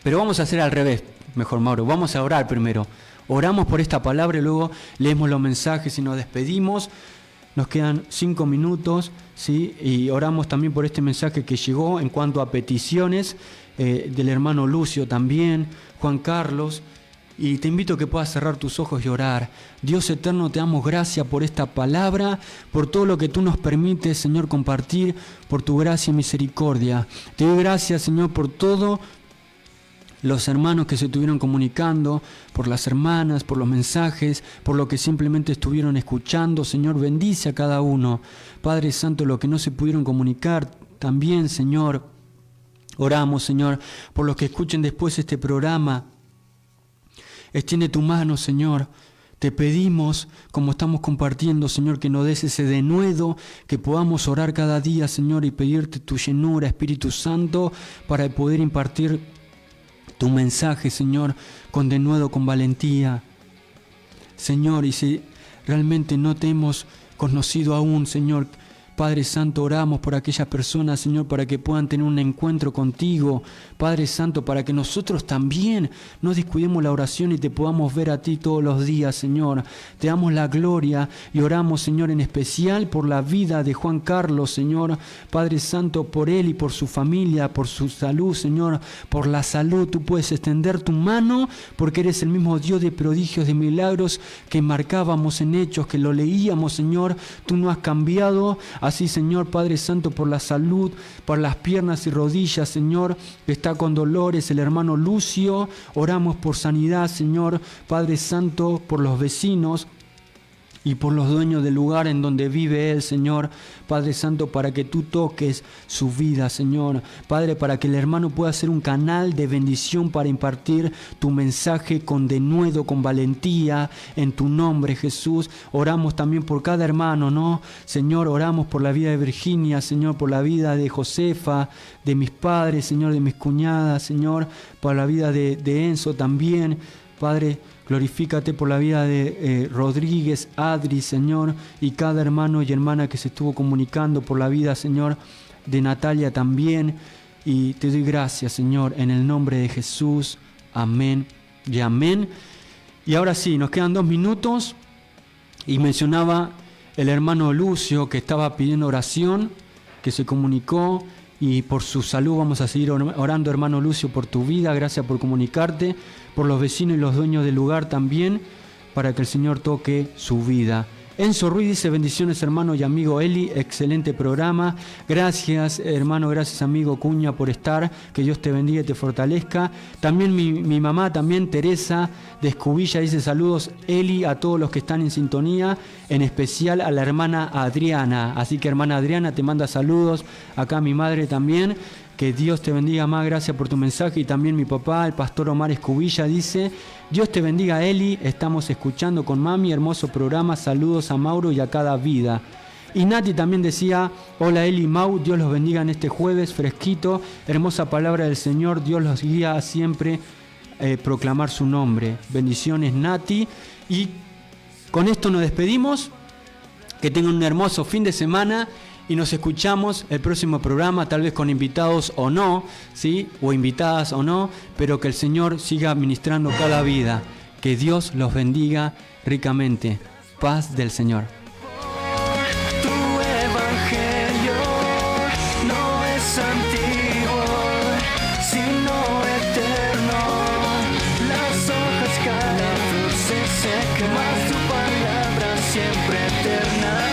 Pero vamos a hacer al revés, mejor Mauro, vamos a orar primero. Oramos por esta palabra y luego leemos los mensajes y nos despedimos. Nos quedan 5 minutos, ¿sí? Y oramos también por este mensaje que llegó en cuanto a peticiones del hermano Lucio también, Juan Carlos. Y te invito a que puedas cerrar tus ojos y orar. Dios eterno, te damos gracias por esta palabra, por todo lo que tú nos permites, Señor, compartir, por tu gracia y misericordia. Te doy gracias, Señor, por todo los hermanos que se estuvieron comunicando, por las hermanas, por los mensajes, por lo que simplemente estuvieron escuchando. Señor, bendice a cada uno. Padre Santo, lo que no se pudieron comunicar, también, Señor, oramos, Señor, por los que escuchen después este programa. Extiende tu mano, Señor. Te pedimos, como estamos compartiendo, Señor, que nos des ese denuedo, que podamos orar cada día, Señor, y pedirte tu llenura, Espíritu Santo, para poder impartir tu mensaje, Señor, con denuedo, con valentía. Señor, y si realmente no te hemos conocido aún, Señor, Padre Santo, oramos por aquellas personas, Señor, para que puedan tener un encuentro contigo. Padre Santo, para que nosotros también no descuidemos la oración y te podamos ver a ti todos los días, Señor. Te damos la gloria y oramos, Señor, en especial por la vida de Juan Carlos, Señor. Padre Santo, por él y por su familia, por su salud, Señor, por la salud. Tú puedes extender tu mano porque eres el mismo Dios de prodigios, de milagros que marcábamos en Hechos, que lo leíamos, Señor. Tú no has cambiado. Así, Señor, Padre Santo, por la salud, por las piernas y rodillas, Señor, que está con dolores el hermano Lucio. Oramos por sanidad, Señor, Padre Santo, por los vecinos y por los dueños del lugar en donde vive él, Señor, Padre Santo, para que tú toques su vida, Señor. Padre, para que el hermano pueda ser un canal de bendición para impartir tu mensaje con denuedo, con valentía, en tu nombre, Jesús. Oramos también por cada hermano, ¿no? Señor, oramos por la vida de Virginia, Señor, por la vida de Josefa, de mis padres, Señor, de mis cuñadas, Señor, por la vida de Enzo también, Padre. Glorifícate por la vida de Rodríguez, Adri, Señor, y cada hermano y hermana que se estuvo comunicando, por la vida, Señor, de Natalia también. Y te doy gracias, Señor, en el nombre de Jesús. Amén y amén. Y ahora sí, nos quedan 2 minutos. Y mencionaba el hermano Lucio que estaba pidiendo oración, que se comunicó. Y por su salud vamos a seguir orando, hermano Lucio, por tu vida. Gracias por comunicarte. Por los vecinos y los dueños del lugar también, para que el Señor toque su vida. Enzo Ruiz dice: bendiciones, hermano y amigo Eli, excelente programa. Gracias, hermano, gracias, amigo Cuña, por estar. Que Dios te bendiga y te fortalezca. También mi mamá, también Teresa de Escubilla, dice: saludos, Eli, a todos los que están en sintonía, en especial a la hermana Adriana. Así que, hermana Adriana, te manda saludos. Acá mi madre también. Que Dios te bendiga más, gracias por tu mensaje. Y también mi papá, el pastor Omar Escubilla, dice: Dios te bendiga, Eli, estamos escuchando con mami, hermoso programa, saludos a Mauro y a cada vida. Y Nati también decía: hola Eli y Mau, Dios los bendiga en este jueves fresquito, hermosa palabra del Señor, Dios los guía a siempre proclamar su nombre. Bendiciones, Nati. Y con esto nos despedimos, que tengan un hermoso fin de semana. Y nos escuchamos el próximo programa, tal vez con invitados o no, ¿sí? O invitadas o no, pero que el Señor siga ministrando cada vida. Que Dios los bendiga ricamente. Paz del Señor. Tu evangelio no es antiguo, sino eterno. Las hojas caen, se secan, mas tu palabra siempre eterna.